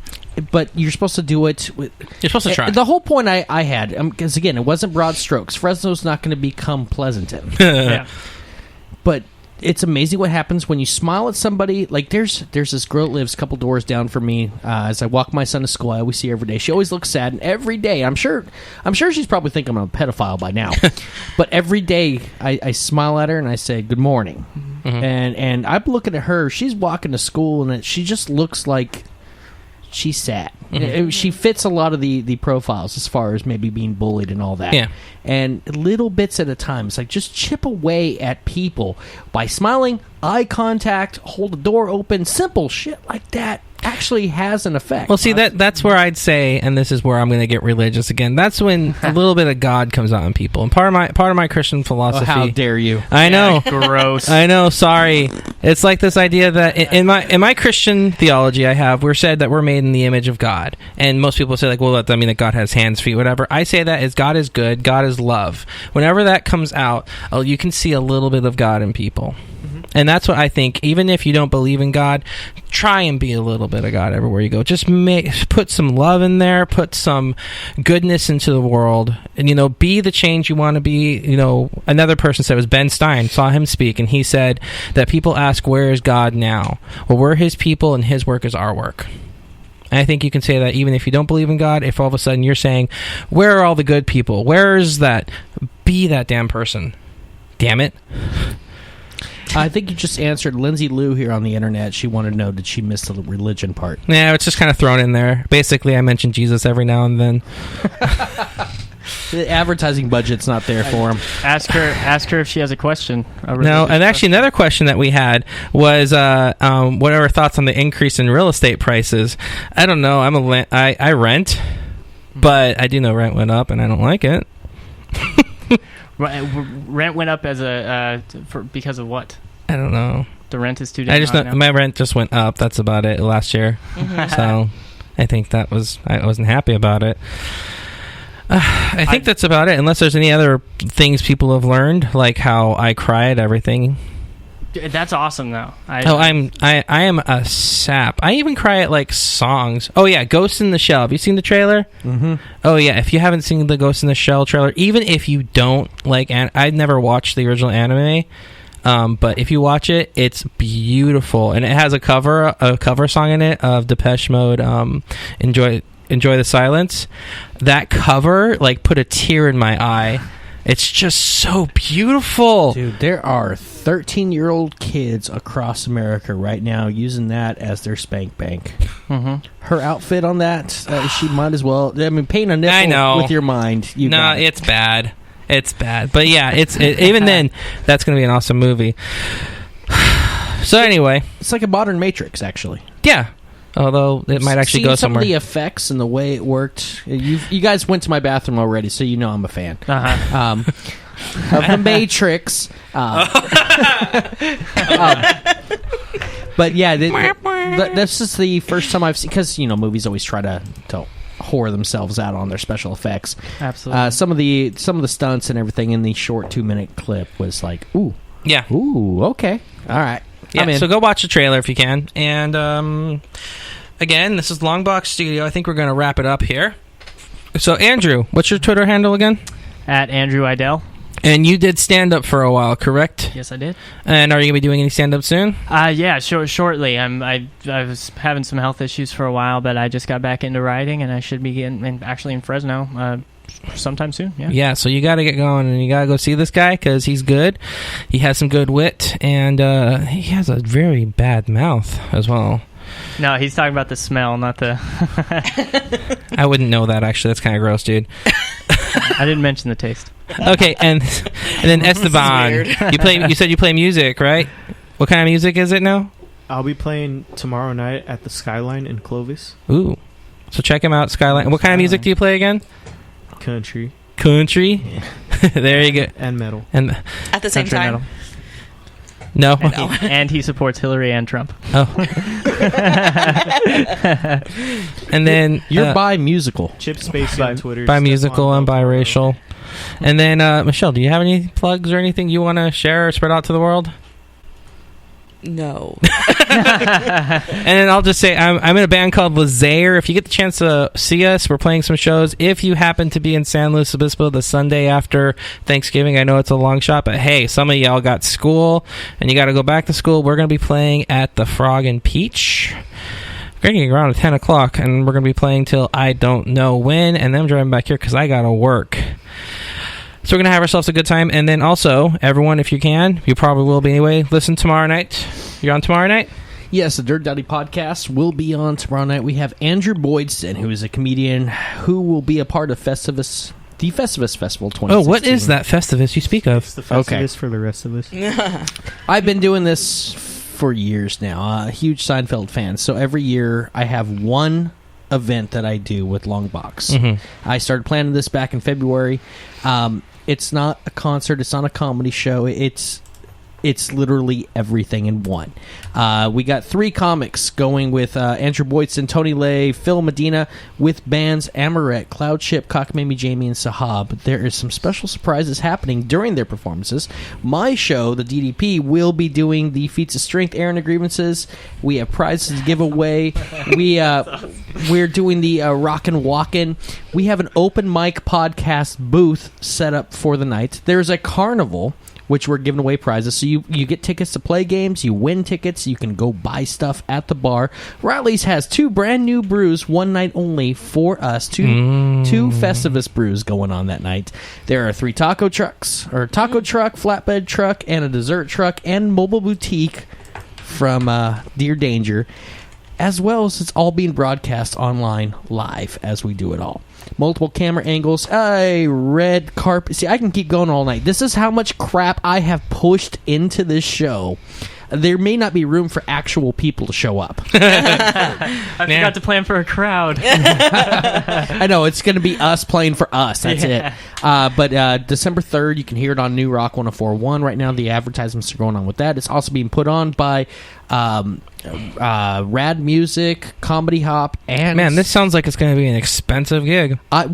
but you're supposed to do it. You're supposed to try. The whole point I had, because again, it wasn't broad strokes. Fresno's not going to become Pleasanton. Yeah. But it's amazing what happens when you smile at somebody. Like there's this girl that lives a couple doors down from me. As I walk my son to school, I always see her every day. She always looks sad, and every day, I'm sure she's probably thinking I'm a pedophile by now. But every day, I smile at her and I say good morning. And I'm looking at her. She's walking to school, and she just looks like she's sad. She fits a lot of the profiles as far as maybe being bullied and all that. Yeah. And little bits at a time. It's like just chip away at people by smiling, eye contact, hold the door open, simple shit like that actually has an effect. Well, see, that's where I'd say, and this is where I'm going to get religious again, that's when a little bit of God comes out in people. And part of my Christian philosophy... Oh, how dare you. I know. Gross. I know, sorry. It's like this idea that in my Christian theology we're said that we're made in the image of God. And most people say, like, well, that doesn't mean that God has hands, feet, whatever. I say that as God is good, God is love. Whenever that comes out, you can see a little bit of God in people. And that's what I think. Even if you don't believe in God, try and be a little bit of God everywhere you go. Just put some love in there, put some goodness into the world, and, be the change you want to be. Another person said, it was Ben Stein, saw him speak, and he said that people ask, where is God now? Well, we're his people, and his work is our work. And I think you can say that even if you don't believe in God, if all of a sudden you're saying, where are all the good people? Where is that? Be that damn person. Damn it. I think you just answered Lindsay Liu here on the internet. She wanted to know, did she miss the religion part? Yeah, it's just kind of thrown in there. Basically, I mention Jesus every now and then. The advertising budget's not there for him. Ask her if she has a question. No, and actually another question that we had was, what are our thoughts on the increase in real estate prices? I don't know. I rent, but I do know rent went up, and I don't like it. Rent went up because of what? I don't know. The rent is too damn high now? My rent just went up. That's about it last year. So I think I wasn't happy about it. I think that's about it. Unless there's any other things people have learned, like how I cry at everything. That's awesome, though. I am a sap. I even cry at songs. Oh yeah, Ghost in the Shell. Have you seen the trailer? Mm-hmm. Oh yeah. If you haven't seen the Ghost in the Shell trailer, even if you don't I'd never watched the original anime. But if you watch it, it's beautiful, and it has a cover song in it of Depeche Mode. Enjoy the Silence. That cover put a tear in my eye. It's just so beautiful. Dude, there are 13-year-old kids across America right now using that as their spank bank. Mm-hmm. Her outfit on that, she might as well. Paint a nipple with your mind. It's bad. It's bad. But yeah, even then, that's going to be an awesome movie. So anyway. It's like a modern Matrix, actually. Yeah. Although it might actually go somewhere. Some of the effects and the way it worked. You guys went to my bathroom already, so you know I'm a fan. Uh-huh. Of the Matrix. But yeah, this is the first time I've seen, because movies always try to whore themselves out on their special effects. Absolutely. Some of the stunts and everything in the short 2-minute clip was like, ooh, yeah, ooh, okay, all right. Yeah, so go watch the trailer if you can. And again, this is Longbox Studio. I think we're going to wrap it up here. So, Andrew, what's your Twitter handle again? At Andrew Idell. And you did stand-up for a while, correct? Yes, I did. And are you going to be doing any stand-up soon? Yeah, shortly. I was having some health issues for a while, but I just got back into writing, and I should be actually in Fresno sometime soon. Yeah, so you got to get going, and you got to go see this guy, because he's good. He has some good wit, and he has a very bad mouth as well. No, he's talking about the smell, not the... I wouldn't know that, actually. That's kind of gross, dude. I didn't mention the taste. Okay, and then Esteban. You said you play music, right? What kind of music is it now? I'll be playing tomorrow night at the Skyline in Clovis. Ooh. So check him out, Skyline. What kind of music do you play again? Country. Yeah. There you go. And metal. And at the same time. Metal. No. And he supports Hillary and Trump. Oh. And then you're bi-musical. Chip Spacey on Twitter. Bi-musical and biracial. And then Michelle, do you have any plugs or anything you want to share or spread out to the world? No. And then I'll just say I'm in a band called Lazaire. If you get the chance to see us, we're playing some shows. If you happen to be in San Luis Obispo the Sunday after Thanksgiving, I know it's a long shot, but hey, some of y'all got school and you got to go back to school. We're going to be playing at the Frog and Peach. We're going to get around at 10 o'clock, and we're going to be playing till I don't know when, and then I'm driving back here because I got to work. So we're going to have ourselves a good time. And then also, everyone, if you can, you probably will be anyway, listen tomorrow night. You're on tomorrow night? Yes, the Dirt Daddy podcast will be on tomorrow night. We have Andrew Boydston, who is a comedian who will be a part of the Festivus Festival 2016. Oh, what is that Festivus you speak of? It's the Festivus for the rest of us. I've been doing this for years now. A huge Seinfeld fan. So every year I have one event that I do with Longbox. Mm-hmm. I started planning this back in February. It's not a concert. It's not a comedy show. It's It's literally everything in one. We got 3 comics going with Andrew Boydson, Tony Lay, Phil Medina, with bands Amaret, Cloudship, Cockamamie Jamie, and Sahab. There is some special surprises happening during their performances. My show, the DDP, will be doing the Feats of Strength airing and grievances. We have prizes to give away. We're doing the Rockin' Walkin'. We have an open mic podcast booth set up for the night. There's a carnival, which we're giving away prizes. So you get tickets to play games, you win tickets, you can go buy stuff at the bar. Riley's has 2 brand new brews, one night only for us. Two Festivus brews going on that night. There are 3 taco trucks, or taco truck, flatbed truck, and a dessert truck, and mobile boutique from Dear Danger, as well as it's all being broadcast online live as we do it all. Multiple camera angles, a red carpet. See, I can keep going all night. This is how much crap I have pushed into this show. There may not be room for actual people to show up. I forgot to plan for a crowd. I know, it's going to be us playing for us. That's it. But December 3rd, you can hear it on New Rock 104.1. Right now, the advertisements are going on with that. It's also being put on by Rad Music, Comedy Hop, and... Man, this sounds like it's going to be an expensive gig. I've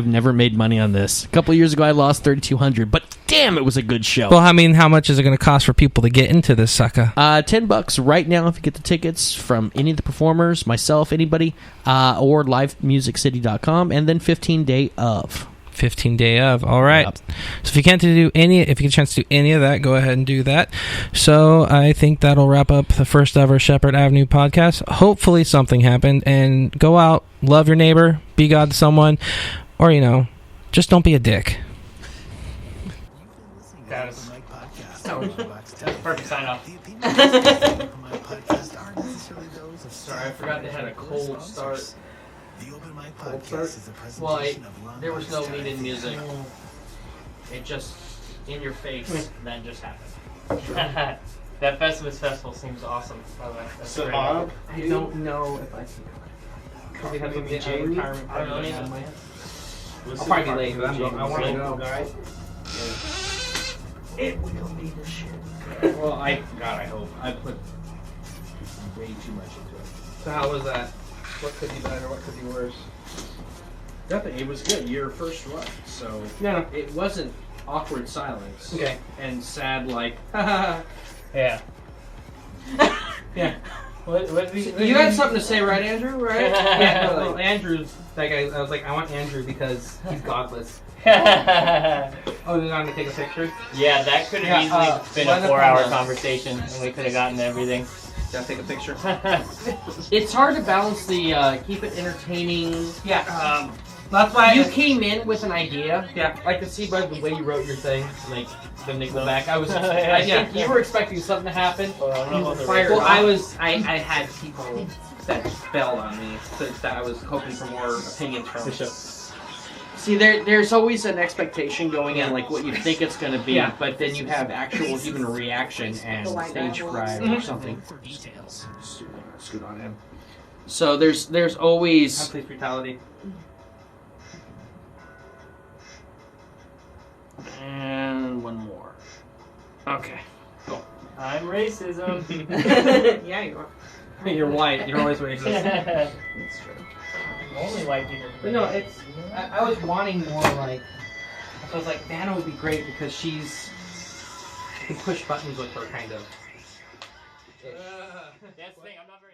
never made money on this. A couple of years ago, I lost $3,200, but damn, it was a good show. Well, I mean, how much is it going to cost for people to get into this sucker? $10 right now if you get the tickets from any of the performers, myself, anybody, or livemusiccity.com, and then 15 day of. 15 day of. All right. Yep. So if you get a chance to do any of that, go ahead and do that. So I think that'll wrap up the first ever Shepherd Avenue podcast. Hopefully something happened, and go out, love your neighbor, be God to someone, or just don't be a dick. That's perfect sign off. Sorry, I forgot they had a cold start. Cold start? Well, there was no lead-in music. It just, in your face, then just happened. That Festivus Festival seems awesome, by the way. That's great. I don't know if I can. We have a Jamie. I'll probably be late. I want to go. Alright? It will be this shit. Well, I hope. I put way too much into it. So how was that? What could be better? What could be worse? Nothing. It was good. Your first run, so No, it wasn't awkward silence. Okay. And sad like, Yeah. yeah. What You had something to say, right, Andrew? Right? yeah. Well, Andrew's that guy. I was like, I want Andrew because he's godless. Oh, you're not gonna take a picture? Yeah, that could have easily been a 4-hour conversation, and we could have gotten everything. Gotta take a picture. It's hard to balance the keep it entertaining. Yeah. That's why You came in with an idea. Yeah, I could see by the way you wrote your thing, like the Nickelback. I think you were expecting something to happen. I had people that bailed on me, so that I was hoping for more opinions from. See, there's always an expectation going in, like what you think it's going to be, but then you have actual human reaction and stage fright or something. Details. Scoot on him. So there's always... Police brutality. And one more. Okay. Cool. I'm racism. Yeah, you are. You're white. You're always racist. That's true. Only white people. But no, it's. I was wanting more like. I was like, Nana would be great because she's. You can push buttons with her, kind of. That's the thing. I'm not very.